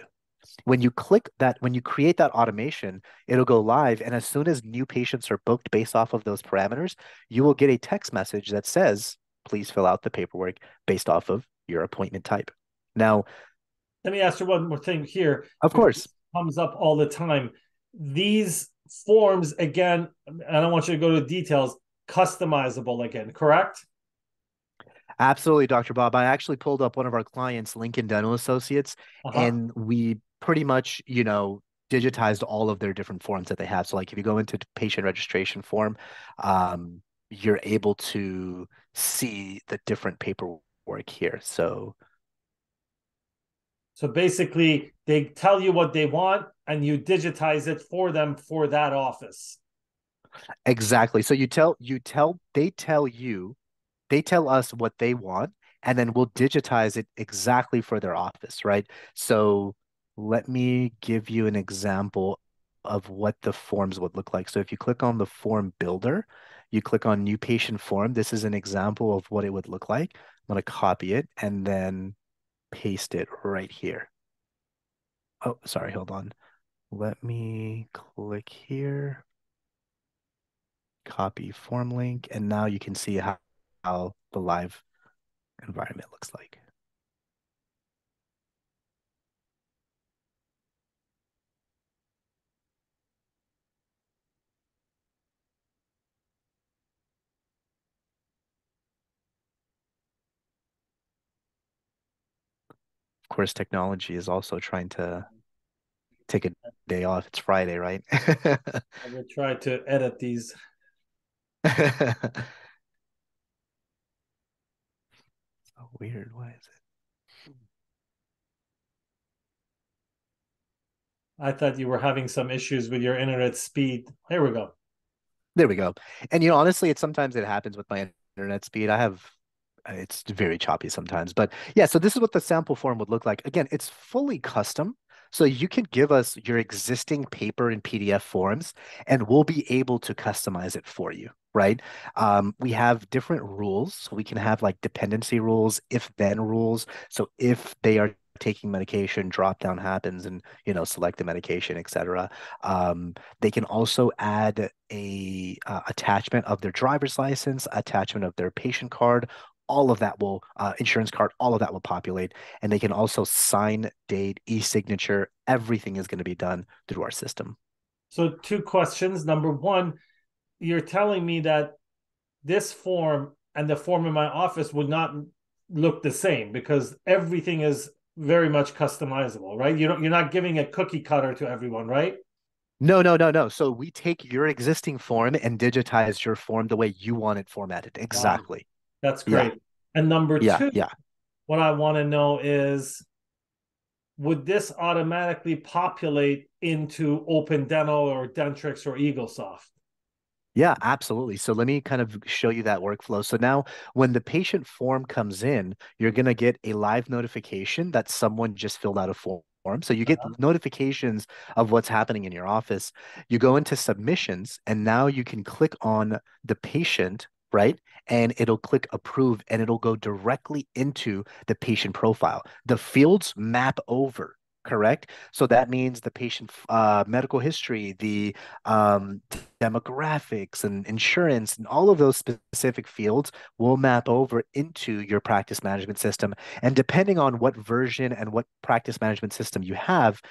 When you create that automation, it'll go live. And as soon as new patients are booked based off of those parameters, you will get a text message that says, please fill out the paperwork based off of your appointment type. Now, Let me ask you one more thing here, of because course, it comes up all the time. These forms, again, I don't want you to go to details, customizable again, correct? absolutely, Dr. Bob. I actually pulled up one of our clients, Lincoln Dental Associates, Uh-huh. and we pretty much, digitized all of their different forms that they have. So, like if you go into the patient registration form, you're able to see the different paperwork here. So, So basically, they tell you what they want and you digitize it for them for that office. exactly. So they tell us what they want, and then we'll digitize it exactly for their office, right? So let me give you an example of what the forms would look like. So if you click on the form builder, you click on new patient form. This is an example of what it would look like. I'm going to copy it and then paste it right here. Oh, sorry, hold on. Let me click here, copy form link, and now you can see how the live environment looks like. Of course, technology is also trying to take a day off. It's Friday, right? I will try to edit these. So weird. Why is it? I thought you were having some issues with your internet speed. Here we go. There we go. And honestly, sometimes it happens with my internet speed. It's very choppy sometimes. But yeah, so this is what the sample form would look like. Again, it's fully custom. So you can give us your existing paper and PDF forms, and we'll be able to customize it for you, right? We have different rules. So we can have like dependency rules, if then rules. So if they are taking medication, drop down happens and, select the medication, etc. They can also add a attachment of their driver's license, attachment of their patient card, all of that will insurance card, all of that will populate, and they can also sign, date, e-signature. Everything is going to be done through our system. So, two questions. Number one, you're telling me that this form and the form in my office would not look the same because everything is very much customizable, right? You're not giving a cookie cutter to everyone, right? No, no, no, no. So we take your existing form and digitize your form the way you want it formatted. Wow, Exactly. that's Yeah, great. And number yeah, two, yeah. what I want to know is would this automatically populate into Open Dental or Dentrix or EagleSoft? Yeah, absolutely. So let me kind of show you that workflow. So now when the patient form comes in, you're going to get a live notification that someone just filled out a form. So you get notifications of what's happening in your office. You go into submissions, and now you can click on the patient, right? And it'll click approve, and it'll go directly into the patient profile. The fields map over. Correct. So that means the patient medical history, the demographics and insurance and all of those specific fields will map over into your practice management system. And depending on what version and what practice management system you have,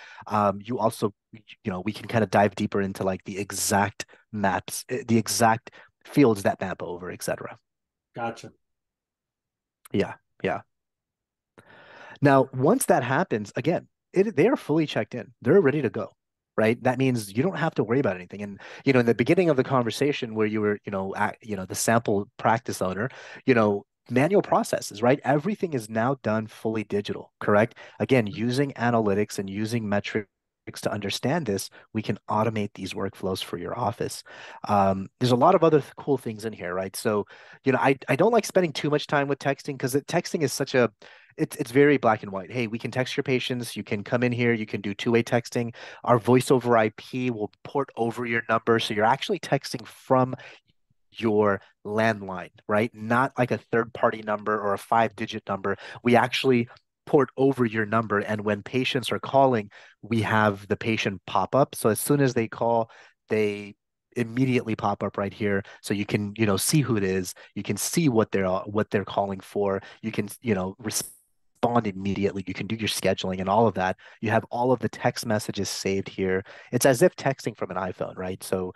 you also, we can kind of dive deeper into like the exact maps, the exact fields that map over, etc. Gotcha. Yeah, yeah. Now, once that happens, again, they are fully checked in. They're ready to go, right? That means you don't have to worry about anything. And in the beginning of the conversation where you were, the sample practice owner, manual processes, right? Everything is now done fully digital, correct? Again, using analytics and using metrics to understand this, we can automate these workflows for your office. There's a lot of other cool things in here, right? So, I don't like spending too much time with texting because texting is such a it's very black and white. Hey, we can text your patients. You can come in here. You can do two-way texting. Our voice over IP will port over your number, so you're actually texting from your landline, right? Not like a third-party number or a five-digit number. We actually port over your number, and when patients are calling, we have the patient pop up. So as soon as they call, they immediately pop up right here so you can see who it is, you can see what they're calling for, you can respond immediately, you can do your scheduling and all of that. You have all of the text messages saved here. It's as if texting from an iPhone, right? So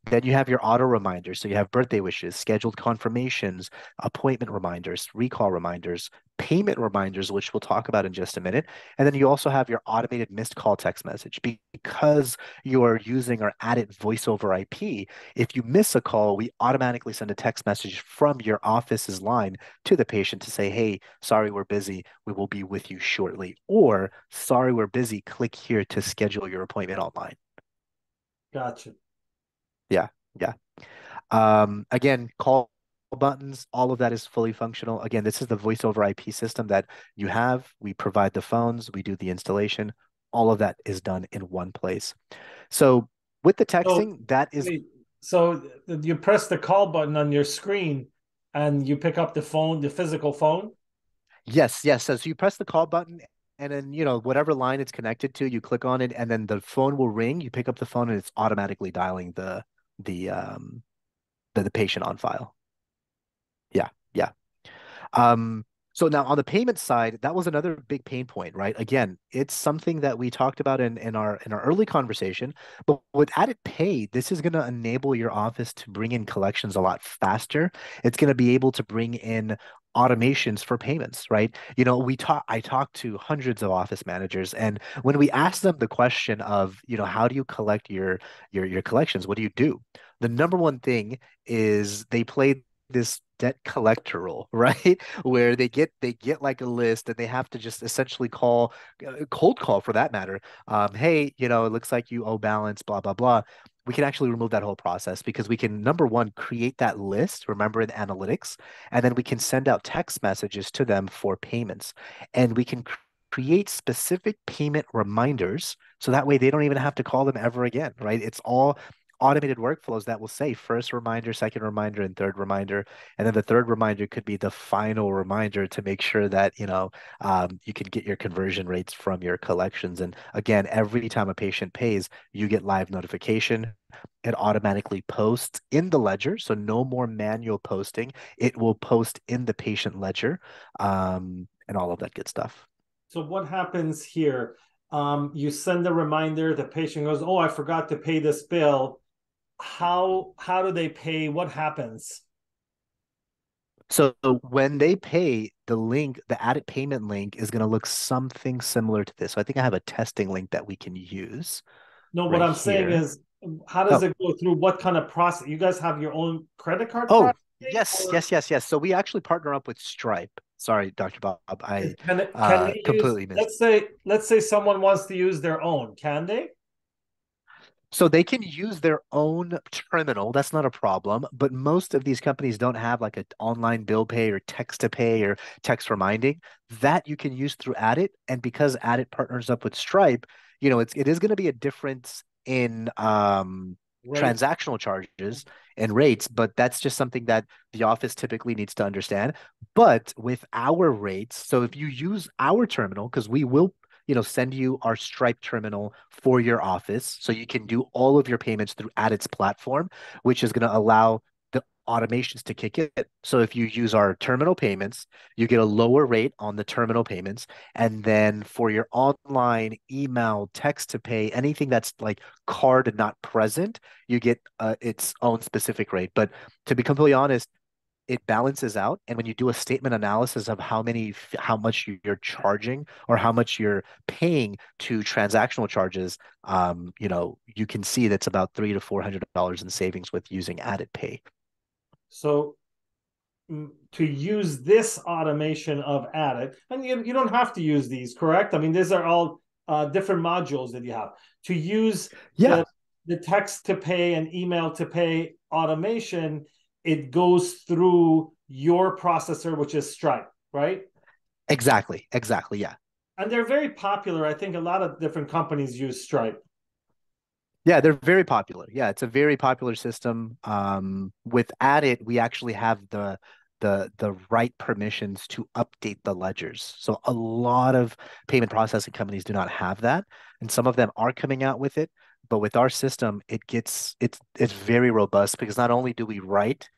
then you have your auto reminders. So you have birthday wishes, scheduled confirmations, appointment reminders, recall reminders, payment reminders, which we'll talk about in just a minute. And then you also have your automated missed call text message. Because you are using our added voice over IP, if you miss a call, we automatically send a text message from your office's line to the patient to say, hey, sorry, we're busy. We will be with you shortly. Or, sorry, we're busy. Click here to schedule your appointment online. Gotcha. Yeah, yeah. Again, call buttons, all of that is fully functional. Again, this is the voice over IP system that you have. We provide the phones, we do the installation. all of that is done in one place. So with the So texting, that is wait, so you press the call button on your screen and you pick up the phone, the physical phone. yes, yes. So you press the call button and then, whatever line it's connected to, you click on it and then the phone will ring. You pick up the phone and it's automatically dialing the um the patient on file. Yeah, yeah. Um, so now on the payment side, that was another big pain point, right? Again, it's something that we talked about in our early conversation, but with Adit Pay, this is going to enable your office to bring in collections a lot faster. It's going to be able to bring in automations for payments, right? I talked to hundreds of office managers, and when we ask them the question of, how do you collect your collections? What do you do? The number one thing is they play this debt collector role, right? Where they get like a list and they have to just essentially call, cold call for that matter. Hey, it looks like you owe balance, blah blah blah. We can actually remove that whole process because we can, number one, create that list, remember in analytics, and then we can send out text messages to them for payments. And we can create specific payment reminders so that way they don't even have to call them ever again, right? It's all automated workflows that will say first reminder, second reminder, and third reminder. And then the third reminder could be the final reminder to make sure that, you can get your conversion rates from your collections. And again, every time a patient pays, you get live notification. It automatically posts in the ledger. So no more manual posting. It will post in the patient ledger, and all of that good stuff. So what happens here? You send a reminder, the patient goes, "Oh, I forgot to pay this bill." How do they pay? What happens? So when they pay, the added payment link is going to look something similar to this. So I think I have a testing link that we can use No, what right I'm saying here. is, how does Oh, it go through? What kind of process? You guys have your own credit card oh, processing, yes, or yes, yes, yes. So we actually partner up with Stripe. Sorry, Dr. Bob, I can they use? completely missed. Let's say someone wants to use their own. Can they? So they can use their own terminal. That's not a problem. But most of these companies don't have like an online bill pay or text to pay or text reminding that you can use through Adit. And because Adit partners up with Stripe, it is going to be a difference in Right. transactional charges and rates, but that's just something that the office typically needs to understand. But with our rates, so if you use our terminal, because we will send you our Stripe terminal for your office. So you can do all of your payments through Adit's platform, which is going to allow the automations to kick in. So if you use our terminal payments, you get a lower rate on the terminal payments. And then for your online, email, text to pay, anything that's like card not present, you get its own specific rate. But to be completely honest, it balances out. And when you do a statement analysis of how much you're charging or how much you're paying to transactional charges, you can see that's about $300 to $400 in savings with using Added Pay. So to use this automation of Addit, and you don't have to use these, correct? I mean, these are all different modules that you have. To use Yeah, the text to pay and email to pay automation, it goes through your processor, which is Stripe, right? exactly. Exactly. Yeah. And they're very popular. I think a lot of different companies use Stripe. Yeah, they're very popular. Yeah, it's a very popular system. With Addit, we actually have the right permissions to update the ledgers. So a lot of payment processing companies do not have that, and some of them are coming out with it. But with our system, it's very robust because not only do we write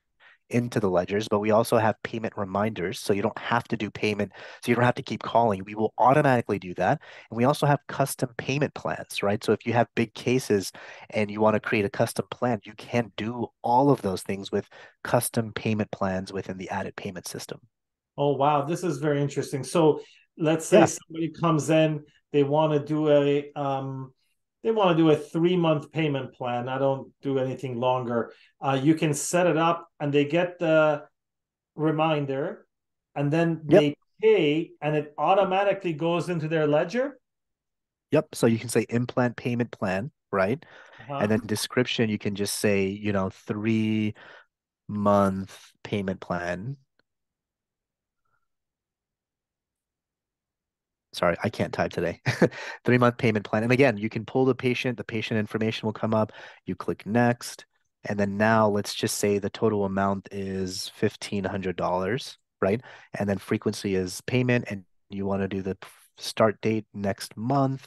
into the ledgers, but we also have payment reminders. So you don't have to do payment. So you don't have to keep calling. We will automatically do that. And we also have custom payment plans, right? So if you have big cases and you want to create a custom plan, you can do all of those things with custom payment plans within the added payment system. Oh, wow, this is very interesting. So let's say Yeah. somebody comes in, they want to do a they want to do a 3 month payment plan. I don't do anything longer. You can set it up and they get the reminder and then Yep. they pay and it automatically goes into their ledger. Yep. So you can say implant payment plan, right? And Uh-huh. then description, you can just say, 3-month payment plan. sorry, I can't type today. 3-month payment plan. And again, you can pull the patient information will come up. You click next. And then now let's just say the total amount is $1,500, right? And then frequency is payment, and you want to do the start date next month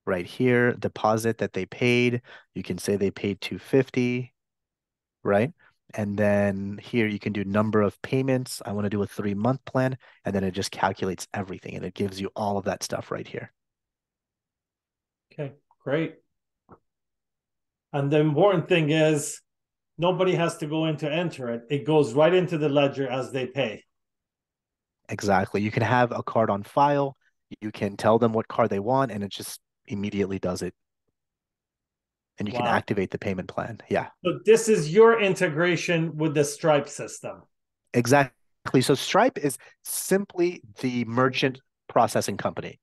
right here, deposit that they paid. You can say they paid 250, right? And then here you can do number of payments. I want to do a 3-month plan, and then it just calculates everything and it gives you all of that stuff right here. Okay, great. And the important thing is nobody has to go in to enter it. It goes right into the ledger as they pay. Exactly. You can have a card on file. You can tell them what card they want, and it just immediately does it. And you can Wow. activate the payment plan. Yeah, So this is your integration with the Stripe system. exactly. So Stripe is simply the merchant processing company.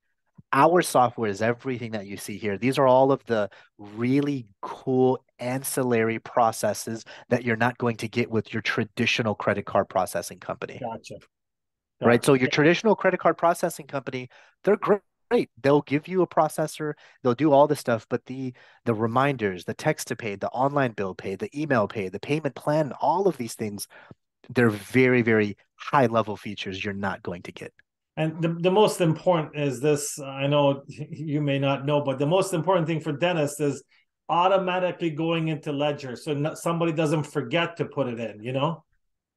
Our software is everything that you see here. These are all of the really cool ancillary processes that you're not going to get with your traditional credit card processing company, Gotcha. right? Gotcha. So your traditional credit card processing company, they're great. They'll give you a processor, they'll do all the stuff, but the reminders, the text to pay, the online bill pay, the email pay, the payment plan, all of these things, they're very, very high level features you're not going to get. And the most important is this. I know you may not know, but the most important thing for dentists is automatically going into Ledger so somebody doesn't forget to put it in, you know?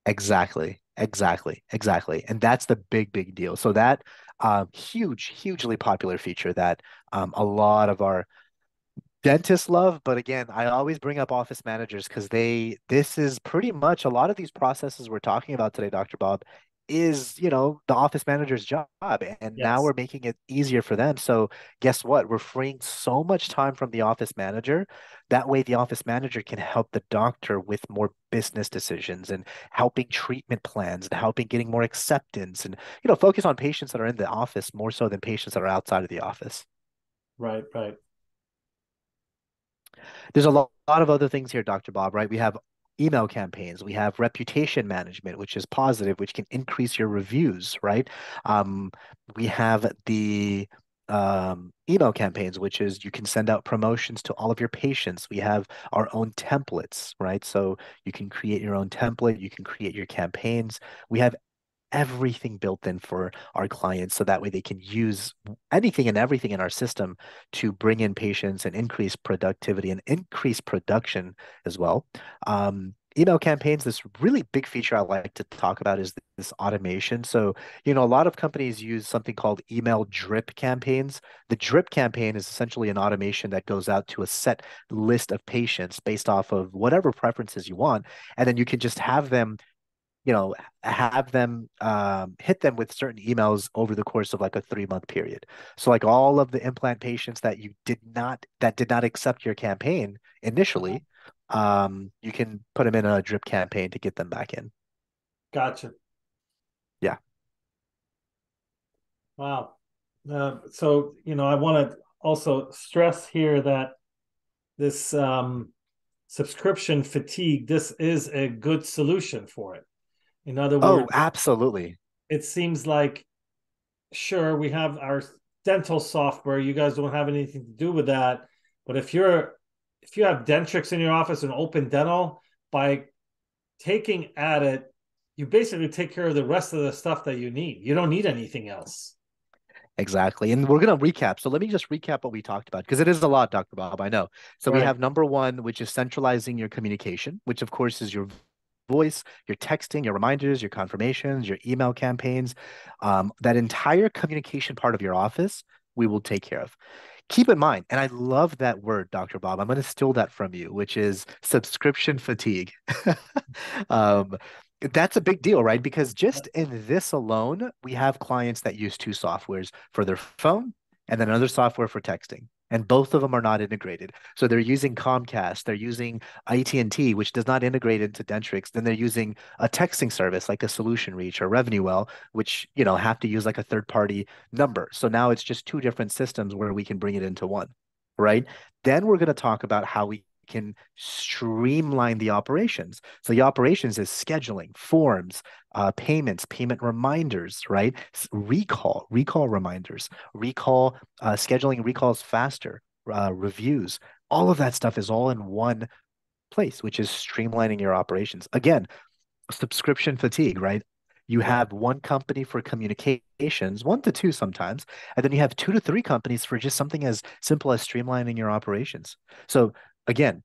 Exactly, exactly, exactly. And that's the big, big deal. So that hugely popular feature that a lot of our dentists love, but again, I always bring up office managers because this is pretty much a lot of these processes we're talking about today, Dr. Bob, is, the office manager's job. And now Yes. we're making it easier for them. So guess what? We're freeing so much time from the office manager. That way, the office manager can help the doctor with more business decisions and helping treatment plans and helping getting more acceptance and, focus on patients that are in the office more so than patients that are outside of the office. Right, right. There's a lot of other things here, Dr. Bob, right? We have email campaigns, we have reputation management, which is positive, which can increase your reviews, right? Um, we have the email campaigns, which is you can send out promotions to all of your patients. We have our own templates, right? So you can create your own template, you can create your campaigns. We have everything built in for our clients so that way they can use anything and everything in our system to bring in patients and increase productivity and increase production as well. Email campaigns, this really big feature I like to talk about is this automation. So, a lot of companies use something called email drip campaigns. The drip campaign is essentially an automation that goes out to a set list of patients based off of whatever preferences you want. And then you can just you know, have them hit them with certain emails over the course of like a 3-month period. So like all of the implant patients that did not accept your campaign Uh-huh. initially, you can put them in a drip campaign to get them back in. Gotcha. Yeah. Wow. So, I want to also stress here that this subscription fatigue, this is a good solution for it. In other Oh, words, absolutely. it seems like, sure, we have our dental software. You guys don't have anything to do with that. But if you have Dentrix in your office and Open Dental, by taking at it, you basically take care of the rest of the stuff that you need. You don't need anything else. Exactly. And we're going to recap. So let me just recap what we talked about because it is a lot, Dr. Bob, I know. So we Right. have number one, which is centralizing your communication, which of course is your voice, your texting, your reminders, your confirmations, your email campaigns, that entire communication part of your office, we will take care of. Keep in mind, and I love that word, Dr. Bob. I'm going to steal that from you, which is subscription fatigue. Um, that's a big deal, right? Because just in this alone, we have clients that use two softwares for their phone and then another software for texting. And both of them are not integrated. So they're using Comcast, they're using AT&T, which does not integrate into Dentrix. Then they're using a texting service like a Solution Reach or RevenueWell, which, have to use like a third party number. So now it's just two different systems where we can bring it into one, right? Then we're going to talk about how we can streamline the operations. So the operations is scheduling, forms, payments, payment reminders, right? Recall reminders, recall, scheduling recalls faster, reviews. All of that stuff is all in one place, which is streamlining your operations. Again, subscription fatigue, right? You Yeah. have one company for communications, one to two sometimes, and then you have two to three companies for just something as simple as streamlining your operations. So again,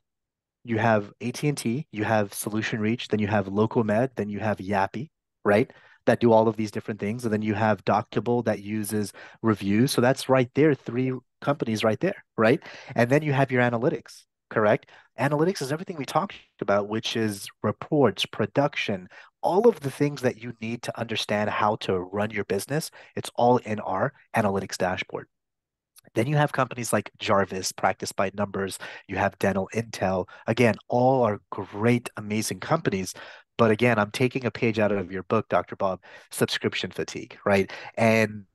you have AT&T, you have Solution Reach, then you have LocalMed, then you have Yappy, right? That do all of these different things. And then you have Doctable that uses reviews. So that's right there, three companies right there, right? And then you have your analytics, correct? Analytics is everything we talked about, which is reports, production, all of the things that you need to understand how to run your business. It's all in our analytics dashboard. Then you have companies like Jarvis, Practice by Numbers. You have Dental Intel. Again, all are great, amazing companies. But again, I'm taking a page out of your book, Dr. Bob, subscription fatigue, right? And,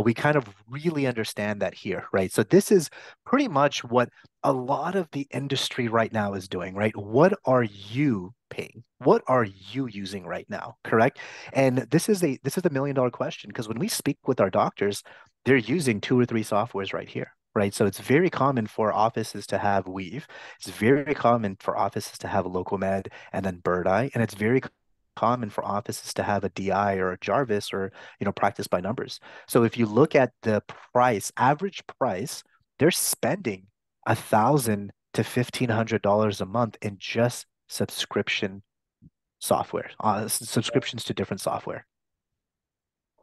we kind of really understand that here, right? So this is pretty much what a lot of the industry right now is doing, right? What are you paying? What are you using right now? Correct. And this is a million dollar question because when we speak with our doctors, they're using two or three softwares right here, right? So it's very common for offices to have Weave. It's very common for offices to have LocalMed and then BirdEye, and it's very common for offices to have a DI or a Jarvis or Practice by Numbers. So if you look at the price, average price, they're spending $1,000 to $1,500 a month in just subscription software, subscriptions to different software.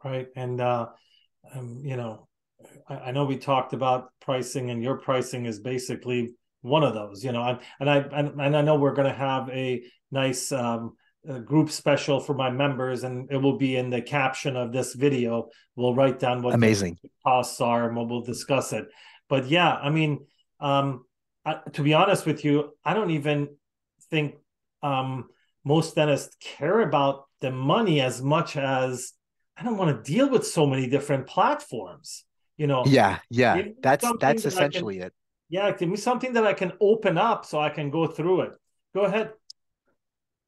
Right. And you know, I know we talked about pricing, and your pricing is basically one of those. And I know we're going to have a nice group special for my members, and it will be in the caption of this video. We'll write down what the Amazing. costs are, and we'll discuss it. But yeah, I mean, to be honest with you, I don't even think most dentists care about the money as much as I don't want to deal with so many different platforms. You know, Yeah, yeah. give me That's something that's that I can, essentially it. yeah, give me something that I can open up so I can go through it. Go ahead.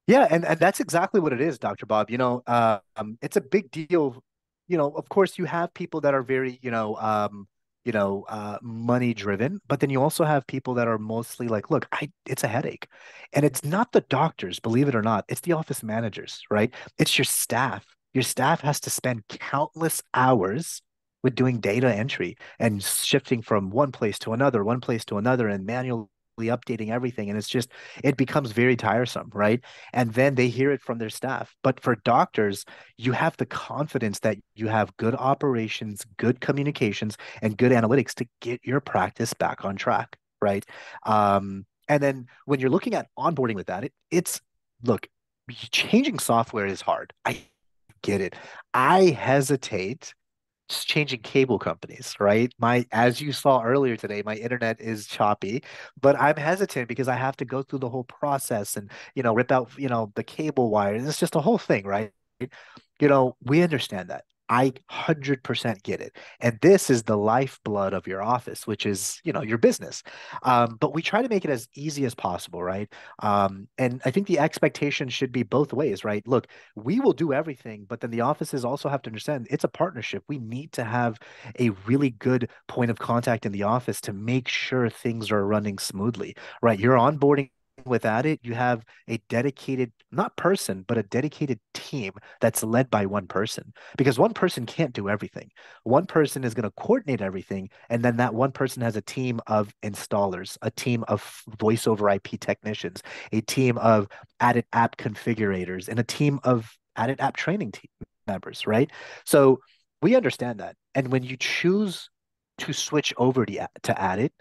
Yeah, and that's exactly what it is, Dr. Bob. It's a big deal. Of course, you have people that are very, money driven, but then you also have people that are mostly like, look, it's a headache, and it's not the doctors, believe it or not, it's the office managers, right? It's your staff. Your staff has to spend countless hours with doing data entry and shifting from one place to another, and manually updating everything, and it becomes very tiresome, right? And then they hear it from their staff. But for doctors, you have the confidence that you have good operations, good communications, and good analytics to get your practice back on track, right? And then when you're looking at onboarding with that, it's look, changing software is hard. I get it. I hesitate just changing cable companies, right? As you saw earlier today, my internet is choppy, but I'm hesitant because I have to go through the whole process and, rip out, the cable wires. It's just a whole thing, right? We understand that. I 100% get it. And this is the lifeblood of your office, which is, your business. But we try to make it as easy as possible, right? And I think the expectation should be both ways, right? Look, we will do everything, but then the offices also have to understand it's a partnership. We need to have a really good point of contact in the office to make sure things are running smoothly, right? You're onboarding with Adit, you have a dedicated, not person, but a dedicated team that's led by one person because one person can't do everything. One person is going to coordinate everything. And then that one person has a team of installers, a team of voice over IP technicians, a team of Adit app configurators, and a team of Adit app training team members, right? So we understand that. And when you choose to switch over to Adit,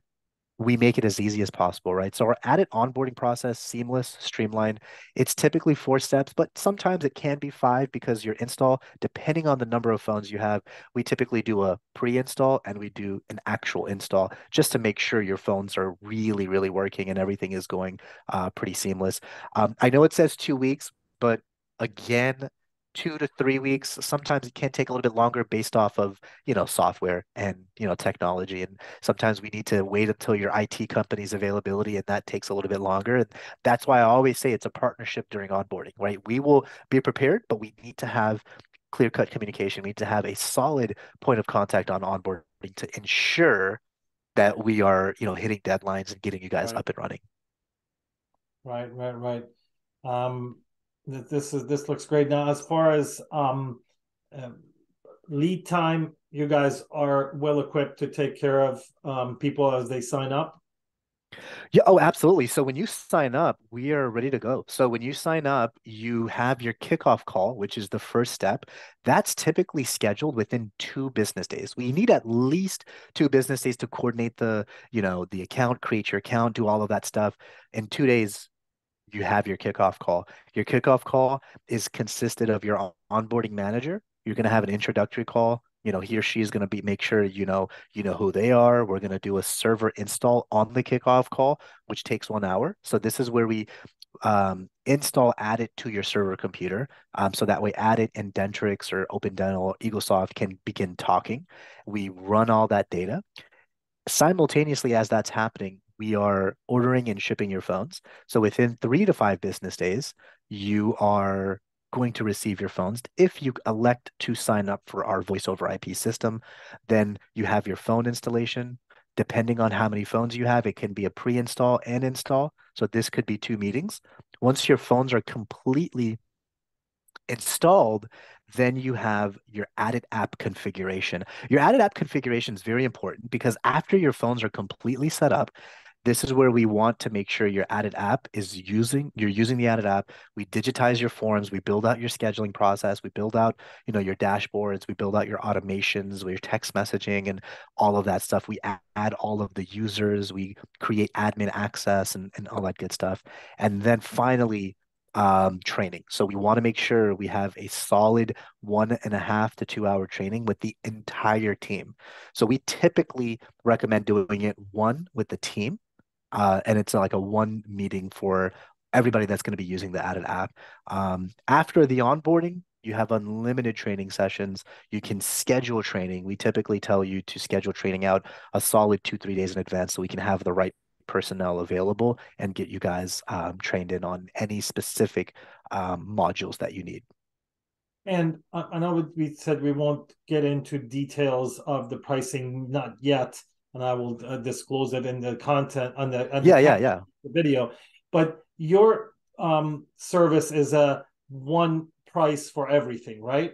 we make it as easy as possible, right? So our added onboarding process, seamless, streamlined. It's typically 4 steps, but sometimes it can be 5 because your install, depending on the number of phones you have, we typically do a pre-install and we do an actual install just to make sure your phones are really, really working and everything is going pretty seamless. I know it says 2 weeks, but again, 2 to 3 weeks. Sometimes it can take a little bit longer based off of, software and, technology. And sometimes we need to wait until your IT company's availability, and that takes a little bit longer. And that's why I always say it's a partnership during onboarding, right? We will be prepared, but we need to have clear-cut communication. We need to have a solid point of contact on onboarding to ensure that we are, hitting deadlines and getting you guys Right, up and running. right. Um, this looks great. Now, as far as uh, lead time, you guys are well equipped to take care of people as they sign up. Yeah, oh, absolutely. So when you sign up, we are ready to go. So when you sign up, you have your kickoff call, which is the first step. That's typically scheduled within 2 business days. We need at least 2 business days to coordinate the account, create your account, do all of that stuff. In 2 days, you have your kickoff call. Your kickoff call is consisted of your onboarding manager. You're going to have an introductory call. He or she is going to make sure you know who they are. We're going to do a server install on the kickoff call, which takes 1 hour. So this is where we install Adit to your server computer. So that way Adit and Dentrix or OpenDental or EagleSoft can begin talking. We run all that data. Simultaneously, as that's happening, we are ordering and shipping your phones. So within 3 to 5 business days, you are going to receive your phones. If you elect to sign up for our voice over IP system, then you have your phone installation. Depending on how many phones you have, it can be a pre-install and install. So this could be 2 meetings. Once your phones are completely installed, then you have your added app configuration. Your added app configuration is very important because after your phones are completely set up, this is where we want to make sure your added app you're using the added app. We digitize your forms, we build out your scheduling process, we build out, your dashboards, we build out your automations, your text messaging and all of that stuff. We add all of the users, we create admin access and all that good stuff. And then finally, training. So we want to make sure we have a solid 1.5 to 2 hour training with the entire team. So we typically recommend doing it one with the team, and it's like a one meeting for everybody that's going to be using the added app. After the onboarding, you have unlimited training sessions. You can schedule training. We typically tell you to schedule training out a solid 2, 3 days in advance so we can have the right personnel available and get you guys trained in on any specific modules that you need. And I know we said we won't get into details of the pricing, not yet, and I will disclose it in the content on the Yeah, yeah, content yeah. of the video. But your service is a one price for everything, right?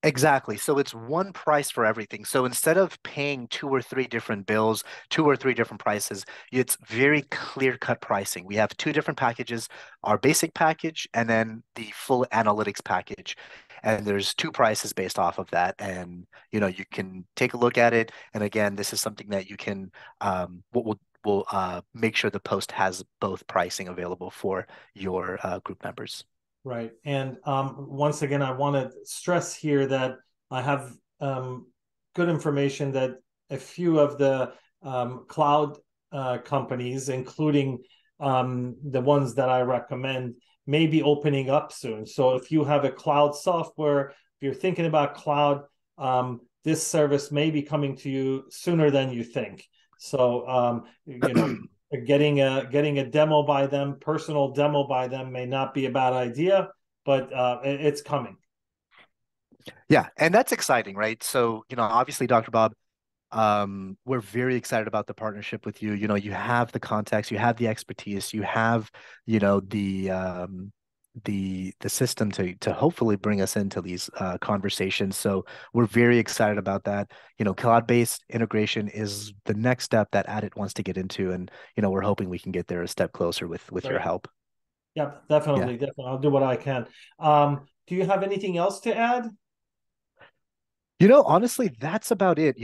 Exactly. So it's one price for everything. So instead of paying 2 or 3 different bills, 2 or 3 different prices, it's very clear-cut pricing. We have 2 different packages, our basic package and then the full analytics package. And there's 2 prices based off of that. And you can take a look at it. And again, this is something that you can what we'll make sure the post has both pricing available for your group members. Right. And once again, I want to stress here that I have good information that a few of the cloud companies, including the ones that I recommend, may be opening up soon. So if you have a cloud software, if you're thinking about cloud, this service may be coming to you sooner than you think. So, getting a demo by them, personal demo by them, may not be a bad idea, but it's coming. Yeah, and that's exciting, right? So, obviously, Dr. Bob, we're very excited about the partnership with you. You have the contacts, you have the expertise, you have, the system to hopefully bring us into these conversations. So we're very excited about that. Cloud-based integration is the next step that Adit wants to get into, and we're hoping we can get there a step closer with your Great. help. Yeah, Yeah. definitely. I'll do what I can. Do you have anything else to add? Honestly, that's about it.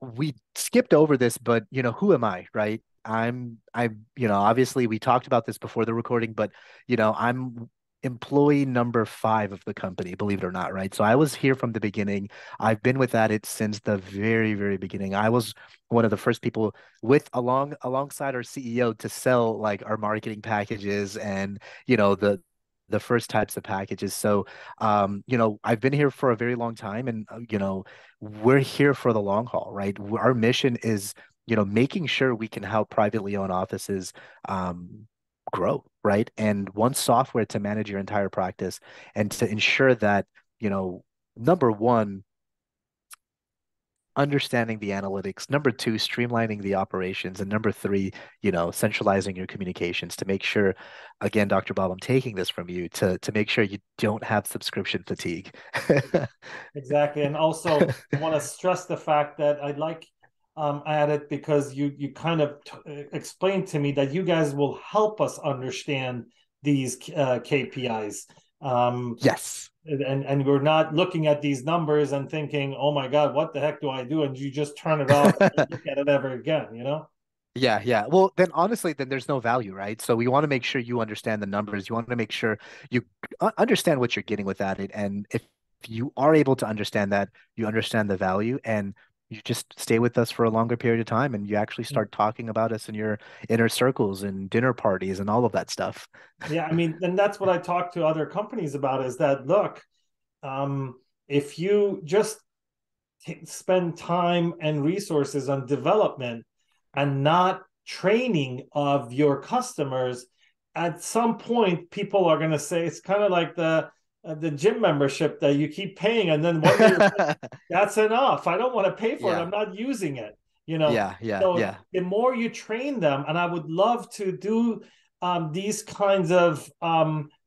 We skipped over this, but who am I, right? Obviously we talked about this before the recording, but I'm employee number 5 of the company, believe it or not, right? So I was here from the beginning. I've been with it since the very, very beginning. I was one of the first people alongside our CEO to sell like our marketing packages and the the first types of packages. So, I've been here for a very long time, and we're here for the long haul, right? Our mission is, making sure we can help privately owned offices um, grow, right? And one software to manage your entire practice and to ensure that, number one, understanding the analytics. Number two, streamlining the operations. And number three, centralizing your communications to make sure, again, Dr. Bob, I'm taking this from you to make sure you don't have subscription fatigue. Exactly. And also, I want to stress the fact that I'd like Adit, because you kind of explained to me that you guys will help us understand these KPIs. Yes. And we're not looking at these numbers and thinking, oh my God, what the heck do I do? And you just turn it off and don't look at it ever again, you know? Yeah, yeah. Well, then honestly, then there's no value, right? So we want to make sure you understand the numbers. You want to make sure you understand what you're getting with at it. And if you are able to understand that, you understand the value, and you just stay with us for a longer period of time, and you actually start talking about us in your inner circles and dinner parties and all of that stuff. Yeah, I mean, and that's what I talk to other companies about, is that, look, if you just spend time and resources on development and not training of your customers, at some point people are going to say, it's kind of like the gym membership that you keep paying, and then one day you're like, that's enough, I don't want to pay for it, Yeah, I'm not using it, you know. yeah, yeah, So yeah, the more you train them, and I would love to do these kinds of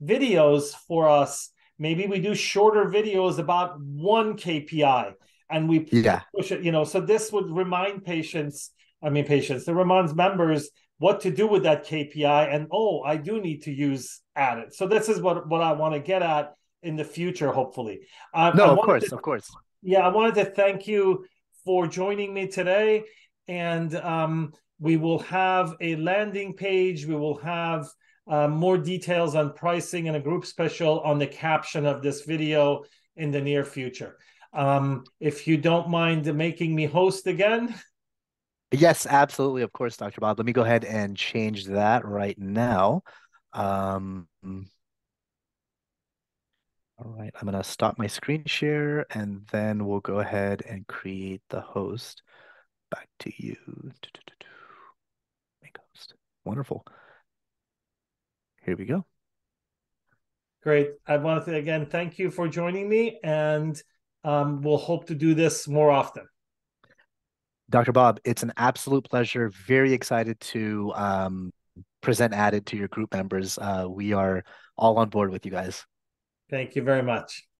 videos for us. Maybe we do shorter videos about one KPI, and we yeah, push it, you know. So this would remind patients, it reminds members what to do with that KPI, and oh, I do need to use Adit. So this is what I want to get at in the future, hopefully. I no, of wanted to, course, of course. yeah, I wanted to thank you for joining me today, and we will have a landing page. We will have more details on pricing and a group special on the caption of this video in the near future. If you don't mind making me host again. Yes, absolutely. Of course, Dr. Bob. Let me go ahead and change that right now. Um, all right, I'm gonna stop my screen share and then we'll go ahead and create the host. Back to you. Make host. Wonderful. Here we go. Great. I wanted to again thank you for joining me, and we'll hope to do this more often. Dr. Bob, it's an absolute pleasure. Very excited to present Added to your group members. We are all on board with you guys. Thank you very much.